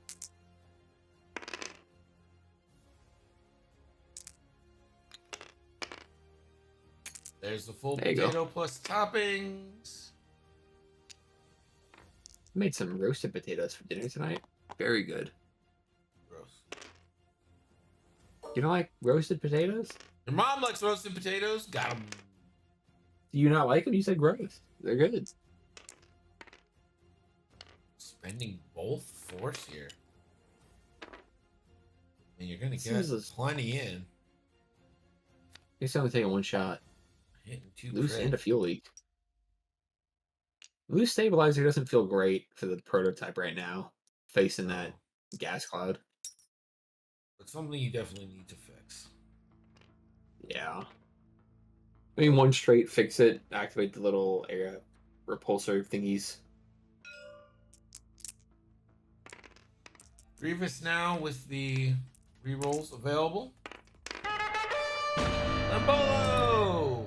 There's the full There you potato go. plus toppings. Made some roasted potatoes for dinner tonight. Very good. Gross. You don't like roasted potatoes? Your mom likes roasted potatoes. Got them. Do you not like them? You said gross. They're good. Spending both force here. And you're gonna This get is- plenty in. He's only taking 1 shot. Hitting 2 Loose crit. and a fuel leak. Loose stabilizer doesn't feel great for the prototype right now, facing that gas cloud. But something you definitely need to fix. Yeah. I mean, 1 straight, fix it, activate the little air repulsor thingies. Grievous now with the rerolls available. Lambolo!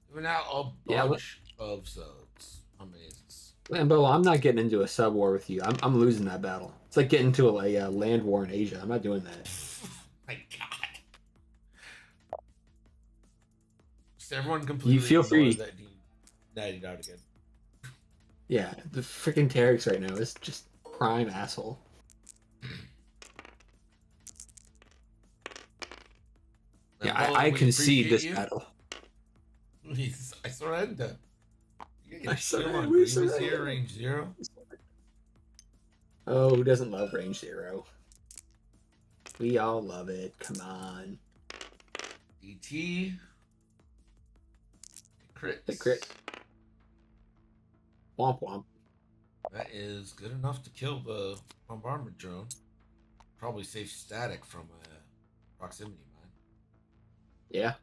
Giving out a Yeah, bunch of subs. Amazing. Lambo, I'm not getting into a sub war with you. I'm losing that battle. It's like getting into a land war in Asia. I'm not doing that. My God. Just everyone completely feel free. ignore that he out again. Yeah, the freaking Terex right now is just prime asshole. Yeah, Lambolo, I we concede appreciate this you. battle. I surrender. You I get surrender, chill on we Grievous surrender. here, range 0. Oh, who doesn't love range 0? We all love it. Come on. DT. Crit. The crit. Womp womp. That is good enough to kill the bombardment drone. Probably save static from a proximity mine. Yeah.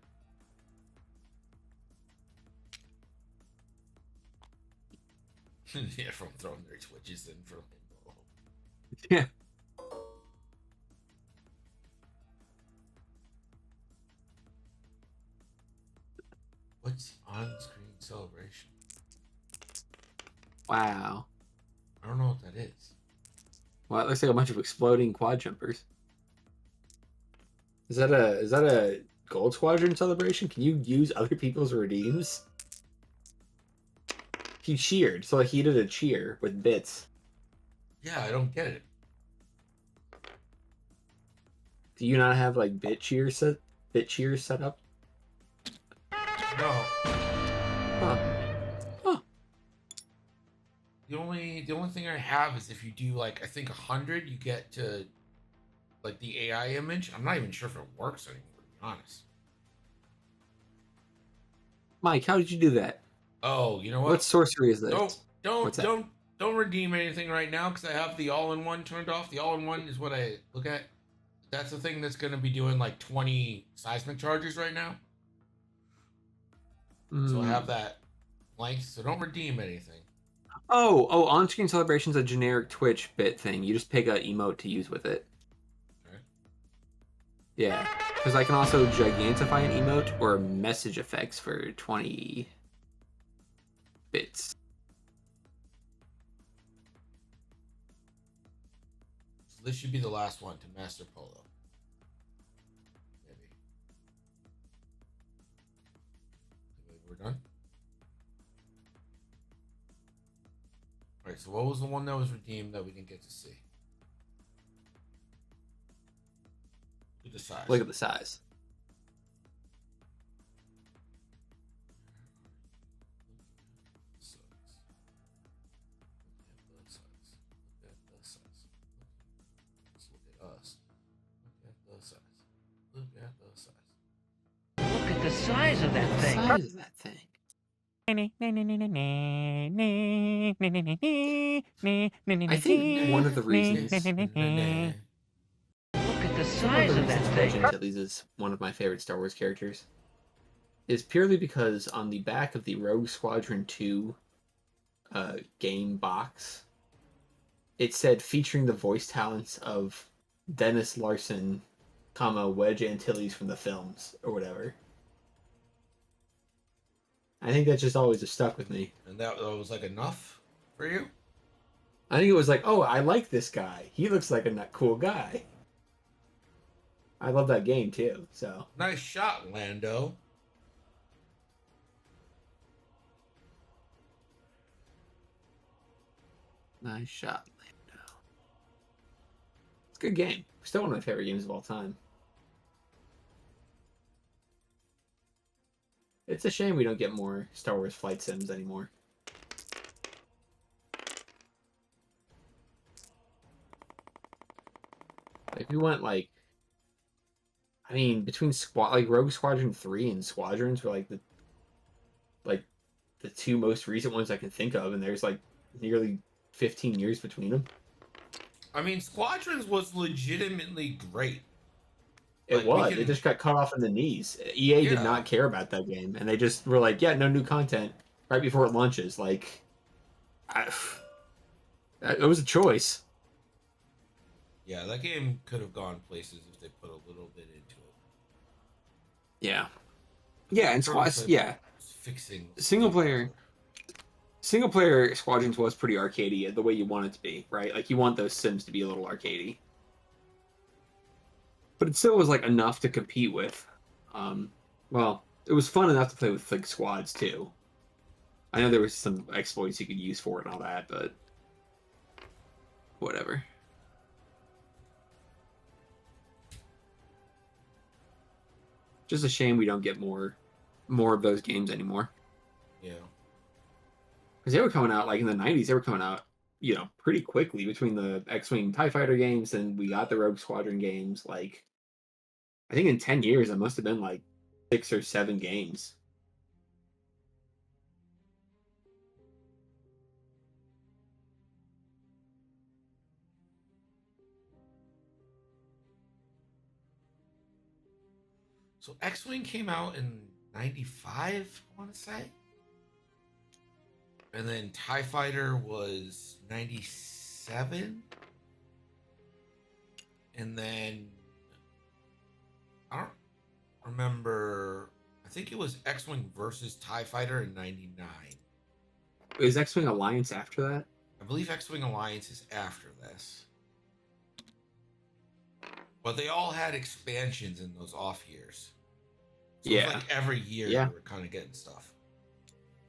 Yeah, from throwing their twitches in for Limbo. Yeah. What's on-screen celebration? Wow. I don't know what that is. Well, it looks like a bunch of exploding quad jumpers. Is that a gold squadron celebration? Can you use other people's redeems? He cheered, so he did a cheer with bits. Yeah, I don't get it. Do you not have like bit cheers set up? No. Huh. Huh. The only thing I have is if you do like I think 100, you get to like the AI image. I'm not even sure if it works anymore, to be honest. Mike, how did you do that? Oh, you know what? What sorcery is this? Nope. Don't redeem anything right now because I have the all-in-one turned off. The all-in-one is what I look at. That's the thing that's going to be doing like 20 seismic charges right now. So I have that blank. So don't redeem anything. Oh, on-screen celebration's a generic Twitch bit thing. You just pick an emote to use with it. Okay. Yeah, because I can also gigantify an emote or message effects for 20 bits. So this should be the last one to Master Polo. Maybe. We're done. All right. So what was the one that was redeemed that we didn't get to see? Look at the size. Look at the size. Look at the size of that thing. Size of that thing. I think one of the reasons Look at the size of that thing. Antilles is one of my favorite Star Wars characters is purely because on the back of the Rogue Squadron 2 game box, it said featuring the voice talents of Dennis Larson, Wedge Antilles from the films or whatever. I think that just always has stuck with me. And that was like enough for you? I think it was like, oh, I like this guy. He looks like a cool guy. I love that game too, so. Nice shot, Lando. Nice shot, Lando. It's a good game. Still one of my favorite games of all time. It's a shame we don't get more Star Wars flight sims anymore. Like, we went like, I mean, between Rogue Squadron 3 and Squadrons were like the two most recent ones I can think of, and there's like nearly 15 years between them. I mean, Squadrons was legitimately great. It was. It just got cut off in the knees. EA did not care about that game, and they just were like, "Yeah, no new content right before it launches." Like, it was a choice. Yeah, that game could have gone places if they put a little bit into it. Yeah, and fixing single player Squadrons was pretty arcadey the way you want it to be, right? Like, you want those sims to be a little arcadey. But it still was like enough to compete with. Well, it was fun enough to play with like squads too. I know there was some exploits you could use for it and all that, but whatever. Just a shame we don't get more of those games anymore. Yeah. Because they were coming out like in the 90s. They were coming out, pretty quickly between the X-Wing TIE Fighter games and we got the Rogue Squadron games. Like, I think in 10 years, it must have been like 6 or 7 games. So X-Wing came out in 95, I want to say. And then TIE Fighter was 97. And then I don't remember. I think it was X-Wing versus TIE Fighter in 99. Is X-Wing Alliance after that? I believe X-Wing Alliance is after this. But they all had expansions in those off years. So it was like every year they were kind of getting stuff.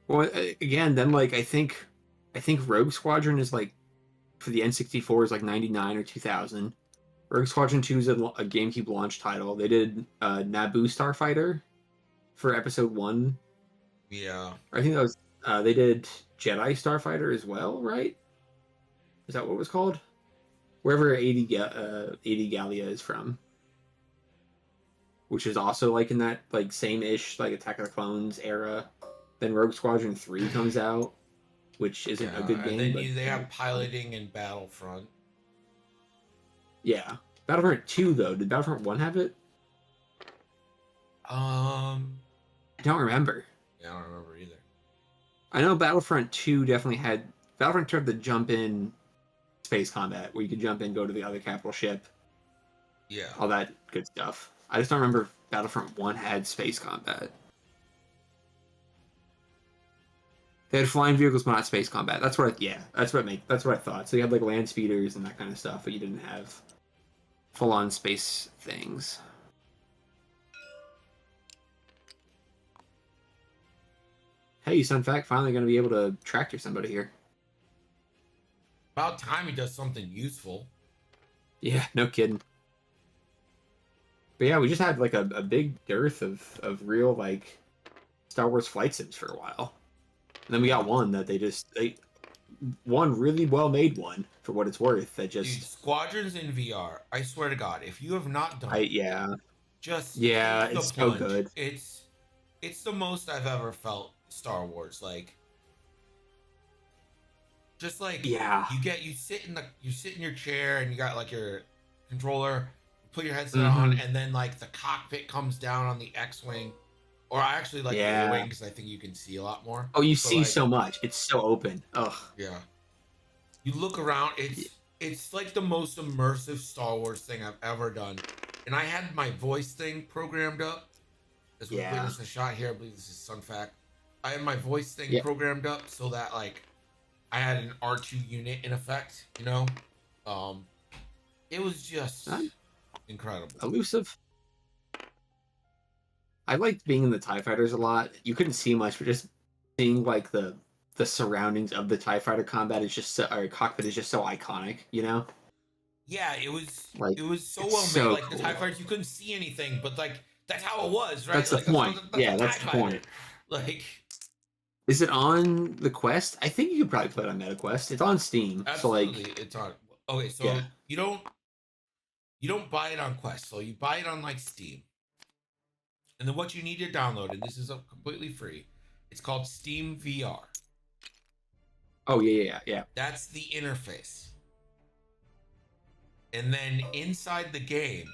Well, again, then like I think Rogue Squadron is like for the N64 is like 99 or 2000. Rogue Squadron 2 is a GameCube launch title. They did Naboo Starfighter for Episode 1. Yeah. I think that was they did Jedi Starfighter as well, right? Is that what it was called? Wherever 80 Gallia is from. Which is also like in that like same-ish like Attack of the Clones era. Then Rogue Squadron 3 comes out. which isn't a good game. And then but they have piloting and Battlefront. Yeah. Battlefront 2, though. Did Battlefront 1 have it? I don't remember. Yeah, I don't remember either. I know Battlefront 2 definitely had... Battlefront 2 had the jump-in space combat, where you could jump in, go to the other capital ship. Yeah. All that good stuff. I just don't remember if Battlefront 1 had space combat. They had flying vehicles, but not space combat. That's what that's what I thought. So you had like land speeders and that kind of stuff, but you didn't have full-on space things. Hey, Sunfac, finally going to be able to tractor somebody here. About time he does something useful. Yeah, no kidding. But yeah, we just had like a big dearth of real like Star Wars flight sims for a while. And then we got one that one really well made one for what it's worth. That just Dude, Squadrons in VR. I swear to God, if you have not done just it's so good. It's the most I've ever felt Star Wars. Like, just like you sit in your chair and you got like your controller, put your headset on, and then like the cockpit comes down on the X-wing. Or I actually like the A-wing because I think you can see a lot more. Oh, you see so much. It's so open. Ugh. Yeah. You look around. It's like the most immersive Star Wars thing I've ever done. And I had my voice thing programmed up. As we witness a shot here, I believe this is Sunfac. I had my voice thing programmed up so that like I had an R2 unit in effect. You know, it was just incredible. Elusive. I liked being in the TIE Fighters a lot. You couldn't see much, but just seeing like the surroundings of the TIE Fighter combat is just cockpit is just so iconic, you know? Yeah, it was so well made. So like the TIE Fighters, you couldn't see anything, but like that's how it was, right? That's the point. That's the point. Like, is it on the Quest? I think you could probably play it on MetaQuest. It's on Steam. Absolutely, so like it's on. Okay, so you don't buy it on Quest, so you buy it on like Steam. And then what you need to download, and this is completely free, it's called Steam VR. Oh, yeah. That's the interface. And then inside the game,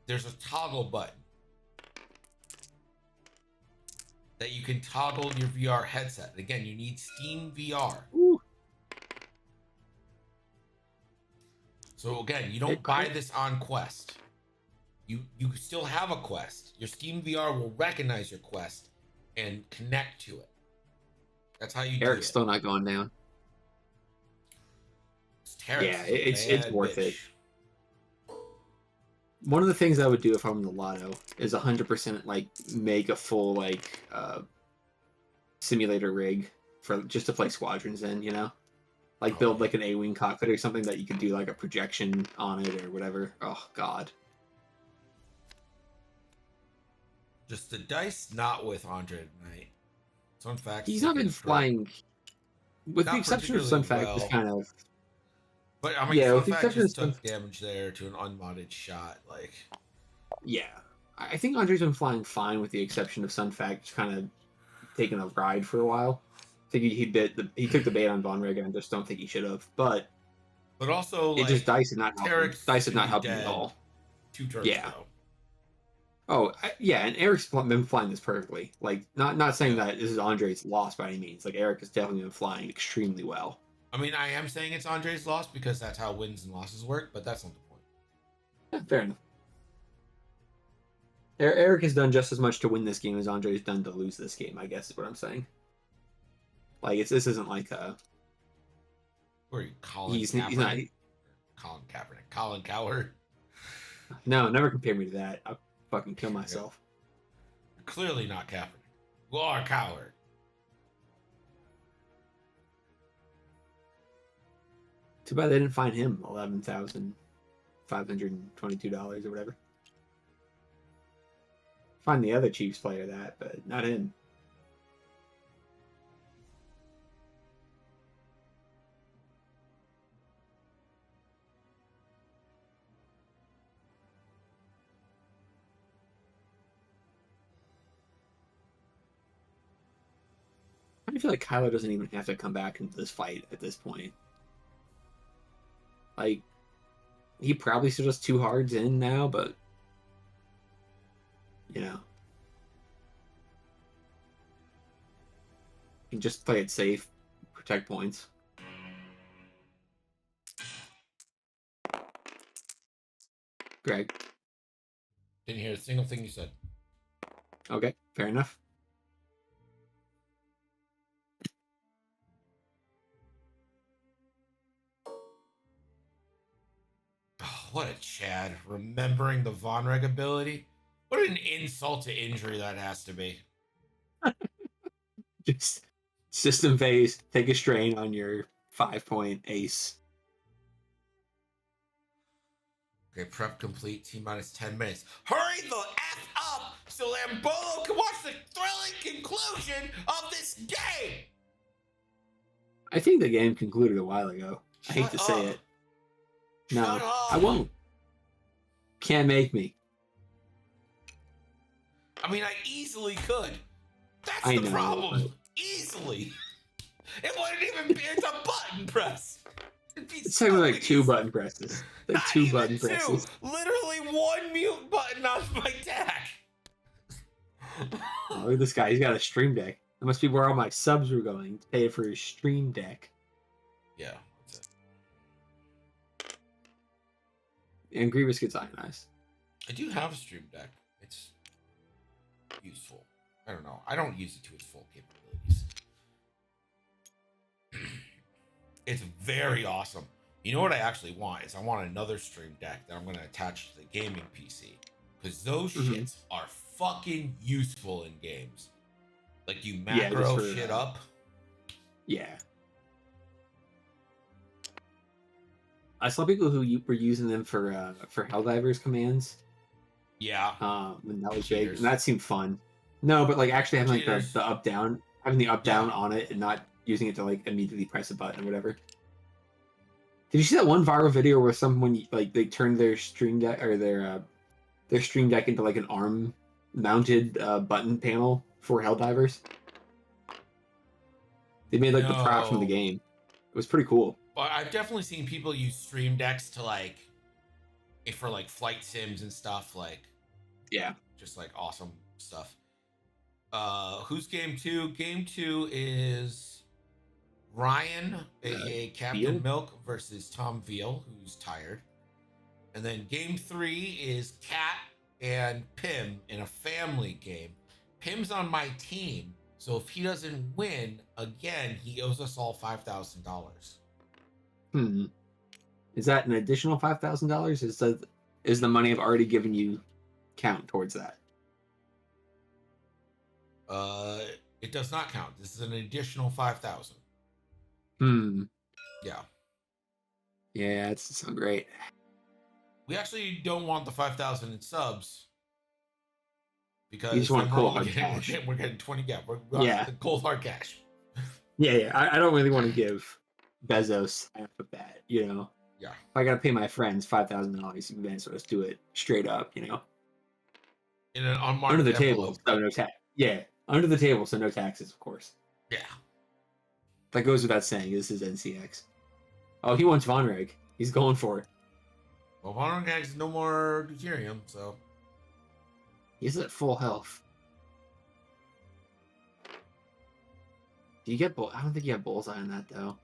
there's a toggle button that you can toggle your VR headset. Again, you need Steam VR. Ooh. So again, you don't buy this on Quest. You still have a Quest. Your Steam VR will recognize your Quest and connect to it. That's how you do it. Eric's still not going down. It's worth it. One of the things I would do if I'm in the lotto is 100% like make a full like simulator rig for just to play Squadrons in, you know? Like build like an A-wing cockpit or something that you could do like a projection on it or whatever. Oh god. Just the dice not with Andre tonight. Sunfac. He's not been flying with the exception of Sunfac just kind of. But I mean, Sunfac just took damage there to an unmodded shot. Like, yeah, I think Andre's been flying fine with the exception of Sunfac just kind of taking a ride for a while. I think he took the bait on Von Rega and just don't think he should have. But also it just Dice is not helping. Dice is not helping at all. 2 turns ago. Oh, and Eric's been flying this perfectly. Like, not saying that this is Andre's loss by any means. Like, Eric has definitely been flying extremely well. I mean, I am saying it's Andre's loss because that's how wins and losses work, but that's not the point. Yeah, fair enough. Eric has done just as much to win this game as Andre's done to lose this game, I guess is what I'm saying. Like, this isn't like a... Who are you, Colin he's Kaepernick? not... Colin Kaepernick. Colin Cowherd? No, never compare me to that. I'll fucking kill myself. You're clearly not Kaepernick. You are Cowherd. Too bad they didn't find him $11,522 or whatever. Find the other Chiefs player that, but not him. I feel like Kylo doesn't even have to come back into this fight at this point. Like, he probably still does 2 hards in now, but you know, you can just play it safe, protect points. Greg. Didn't hear a single thing you said. Okay, fair enough. Oh, what a Chad. Remembering the Vonreg ability. What an insult to injury that has to be. Just system phase, take a strain on your 5-point ace. Okay, prep complete. T-minus 10 minutes. Hurry the F up so Lambolo can watch the thrilling conclusion of this game! I think the game concluded a while ago. I hate to say it. No, Shut up. I won't. Can't make me. I mean, I easily could. That's I the know, problem. but- Easily. It wouldn't even be, it's a button press. It's like with like 2 button presses. Like Not 2 even button 2. presses. Literally 1 mute button on my deck. Oh, look at this guy. He's got a stream deck. That must be where all my subs were going to pay for his stream deck. Yeah, that's it. And Grievous gets ionized. I do have a stream deck. It's useful. I don't know. I don't use it to its full capabilities. It's very awesome. You know what I actually want is I want another stream deck that I'm going to attach to the gaming PC. Because those shits are fucking useful in games. Like you macro shit up. Yeah. I saw people who were using them for Helldivers commands. Yeah. And that was big. And that seemed fun. No, but like actually having like the up down, having the up down on it and not using it to like immediately press a button or whatever. Did you see that one viral video where someone like they turned their stream deck or their stream deck into like an arm mounted button panel for Helldivers? They made like the prop from the game. It was pretty cool. Well, I've definitely seen people use stream decks to like, for like flight sims and stuff, like, yeah, just like awesome stuff. Who's game 2? Game 2 is Ryan, aka Captain Veal? Milk, versus Tom Veal, who's tired. And then game 3 is Kat and Pim in a family game. Pim's on my team, so if he doesn't win again, he owes us all $5,000. Is that an additional $5,000? Is the money I've already given you count towards that? It does not count. This is an additional 5,000. Yeah. Yeah, it's so great. We actually don't want the 5,000 in subs because You just want then cold hard cash. we're getting 20. Yeah, we're Yeah. the cold hard cash. Yeah. I don't really want to give Bezos half of that, you know. Yeah. If I gotta pay my friends $5,000, you may as well just do it straight up, you know. In an unmarked Under the envelope. table, so no tax. Yeah, under the table, so no taxes, of course. Yeah. That goes without saying. This is NCX. Oh, he wants Vonreg. He's going for it. Well, Vonreg has no more deuterium, so. He's at full health. Do you get bull? I don't think you have bullseye on that though.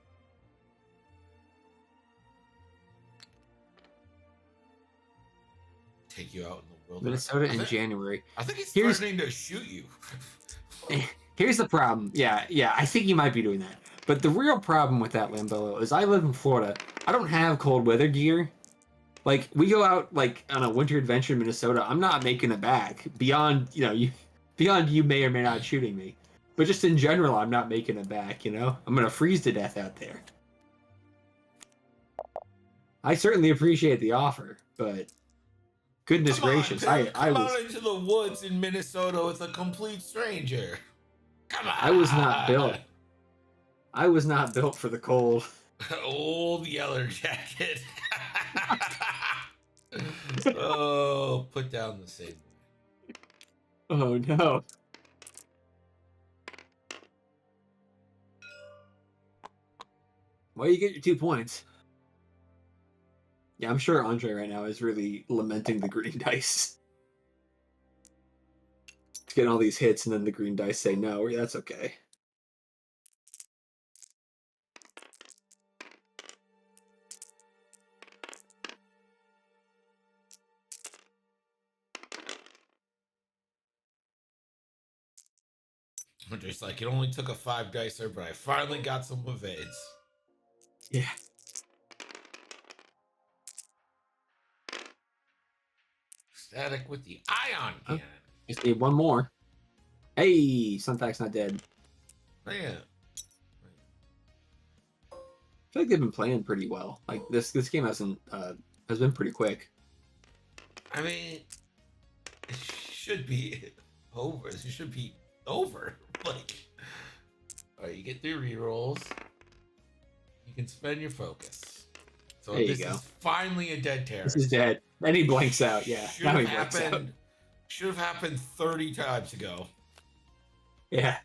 Take you out in the wilderness. Minnesota in January. I think he's Here's- threatening to shoot you. Here's the problem. Yeah, I think you might be doing that. But the real problem with that, Lambello, is I live in Florida. I don't have cold weather gear. Like, we go out, like, on a winter adventure in Minnesota, I'm not making it back. Beyond you may or may not shooting me. But just in general, I'm not making it back, you know? I'm gonna freeze to death out there. I certainly appreciate the offer, but goodness gracious, Tim, I come was out into the woods in Minnesota with a complete stranger. Come on. I was not built. I was not built for the cold. Old Yeller Jacket. Oh, put down the same. Oh no. Well, you get your 2 points. Yeah, I'm sure Andre right now is really lamenting the green dice. He's getting all these hits, and then the green dice say no. Yeah, that's okay. Andre's like, it only took a 5 dicer, but I finally got some evades. Yeah. Static with the ion cannon. Just need one more. Hey, Sunfac's not dead. Man. I feel like they've been playing pretty well. Like this game has been pretty quick. I mean, it should be over. It should be over. Like, all right, you get 3 rerolls. You can spend your focus. So there you this go. is finally a dead terrorist. This is dead. Then he blanks out. Yeah. Should Now have he blanks out. happened. Should have happened 30 times ago. Yeah.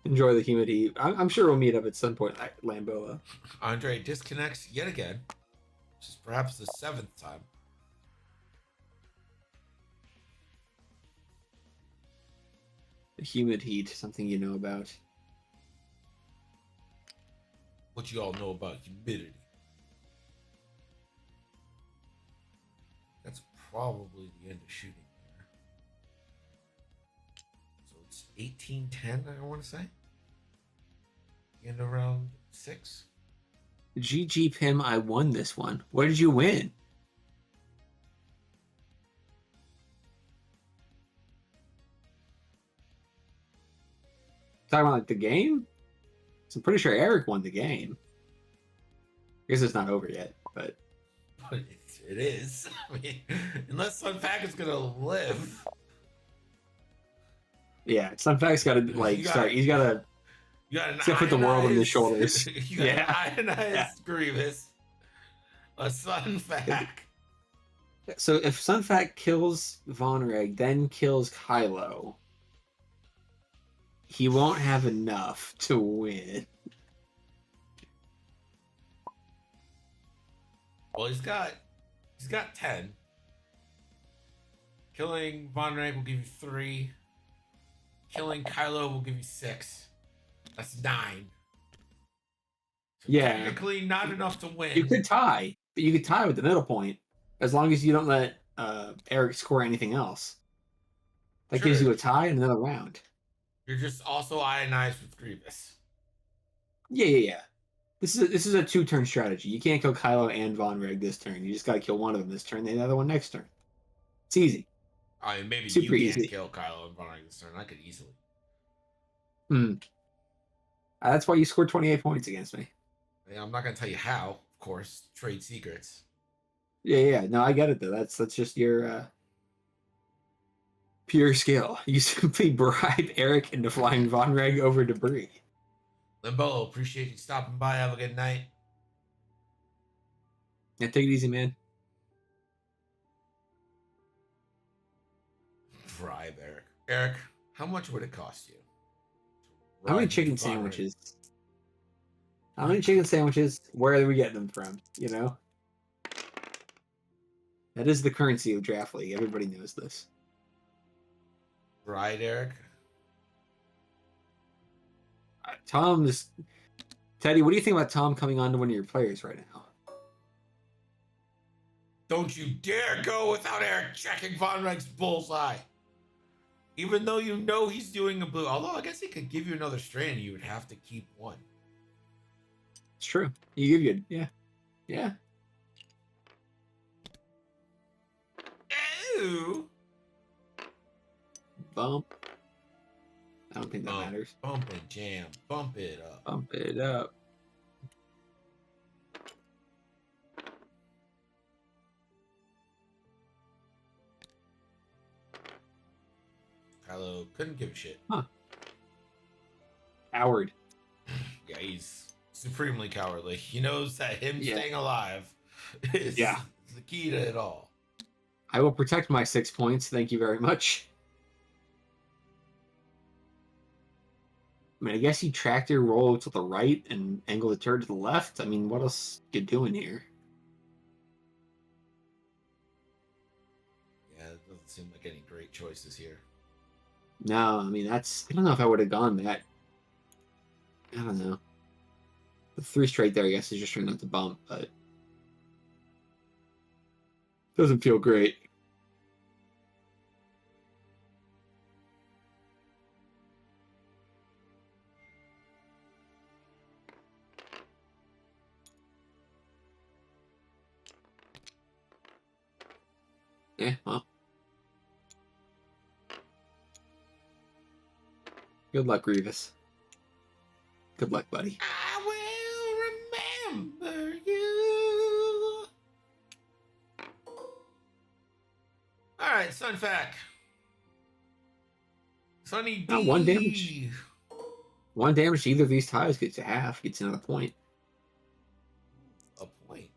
Enjoy the humidity. I'm sure we'll meet up at some point at Lamboa. Andre disconnects yet again, which is perhaps the 7th time. The humid heat, something you know about. What you all know about humidity? That's probably the end of shooting there. So it's 18-10, I want to say. End of round 6. GG Pim, I won this one. What did you win? Talking about like the game? So I'm pretty sure Eric won the game. I guess it's not over yet, but It is. I mean, unless Sunfac is gonna live. yeah, Sunfac's got to like start. He's got to. You got He's got to put the world on his shoulders. You got an ionized Grievous, a Sunfac. So if Sunfac kills Vonreg, then kills Kylo, he won't have enough to win. Well, he's got 10. Killing Vonreg will give you 3. Killing Kylo will give you 6. That's 9. So Yeah. technically not enough to win. You could tie, but you could tie with the middle point as long as you don't let Eric score anything else. That gives you a tie and another round. You're just also ionized with Grievous. Yeah. This is a 2-turn strategy. You can't kill Kylo and Vonreg this turn. You just got to kill one of them this turn, and the other one next turn. It's easy. I mean, maybe Super you can't easy. kill Kylo and Vonreg this turn. I could easily. That's why you scored 28 points against me. Yeah, I'm not gonna tell you how, of course. Trade secrets. Yeah. No, I get it though. That's just your pure skill. You simply bribe Eric into flying Vonreg over debris. Limbo, appreciate you stopping by. Have a good night. Yeah, take it easy, man. Bribe Eric. Eric, how much would it cost you? How many chicken sandwiches? How many chicken sandwiches? Where are we getting them from? You know? That is the currency of Draft League. Everybody knows this. Right, Eric? Teddy, what do you think about Tom coming on to one of your players right now? Don't you dare go without Eric checking Vonreg's bullseye. Even though you know he's doing a blue. Although I guess he could give you another strand, you would have to keep one. It's true. Yeah. Ew. Bump. I don't think that matters. Bump and jam. Bump it up. Bump it up. Kylo couldn't give a shit. Huh. Coward. Yeah, he's supremely cowardly. He knows that him Yeah. staying alive is the key to it all. I will protect my 6 points. Thank you very much. I mean, I guess you tractor roll to the right and angle the turret to the left. I mean, what else you doing here? Yeah, it doesn't seem like any great choices here. No, I mean, I don't know if I would have gone that. I don't know. The 3 straight there, I guess, is just trying not to bump, but doesn't feel great. Yeah, well. Good luck, Grievous. Good luck, buddy. I will remember you. All right, Sunfac. Sunny D. Oh, 1 damage. 1 damage to either of these ties gets you half, gets another point. A point.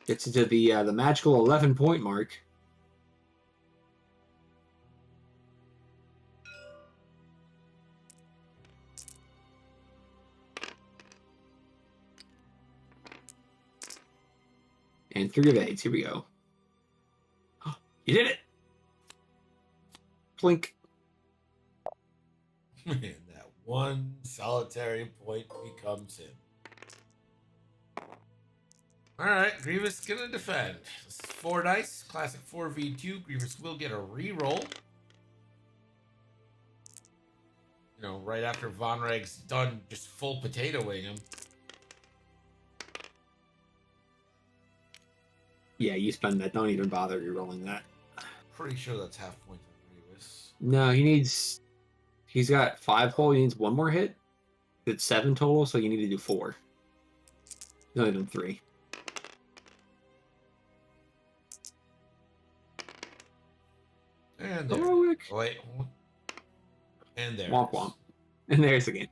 Gets into the magical 11-point mark. And 3 evades. Here we go. You did it! Plink. And that 1 solitary point becomes him. All right, Grievous gonna defend. This is 4 dice, classic 4v2. Grievous will get a reroll. You know, right after Von Reg's done just full potatoing him. Yeah, you spend that. Don't even bother rerolling that. Pretty sure that's half point for Grievous. No, he's got 5 hull. He needs 1 more hit. It's 7 total, so you need to do 4. He's only done 3. And there. Heroic. Wait. And there. Womp womp. And there's the game.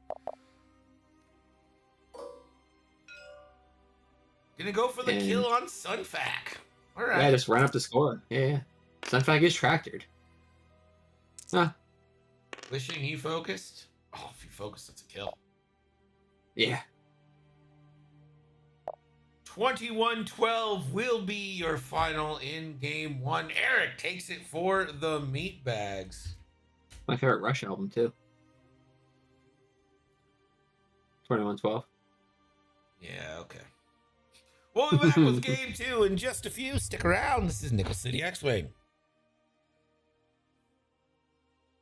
Gonna go for the And- kill on Sunfac. All right. Yeah, just run up the score. Yeah. Sunfac is tractored. Huh. Wishing he focused. Oh, if he focused, that's a kill. Yeah. 21-12 will be your final in game 1. Eric takes it for the meat bags. My favorite Rush album, too. 21-12. Yeah, okay. We'll be back with game 2 in just a few. Stick around. This is Nickel City X-Wing.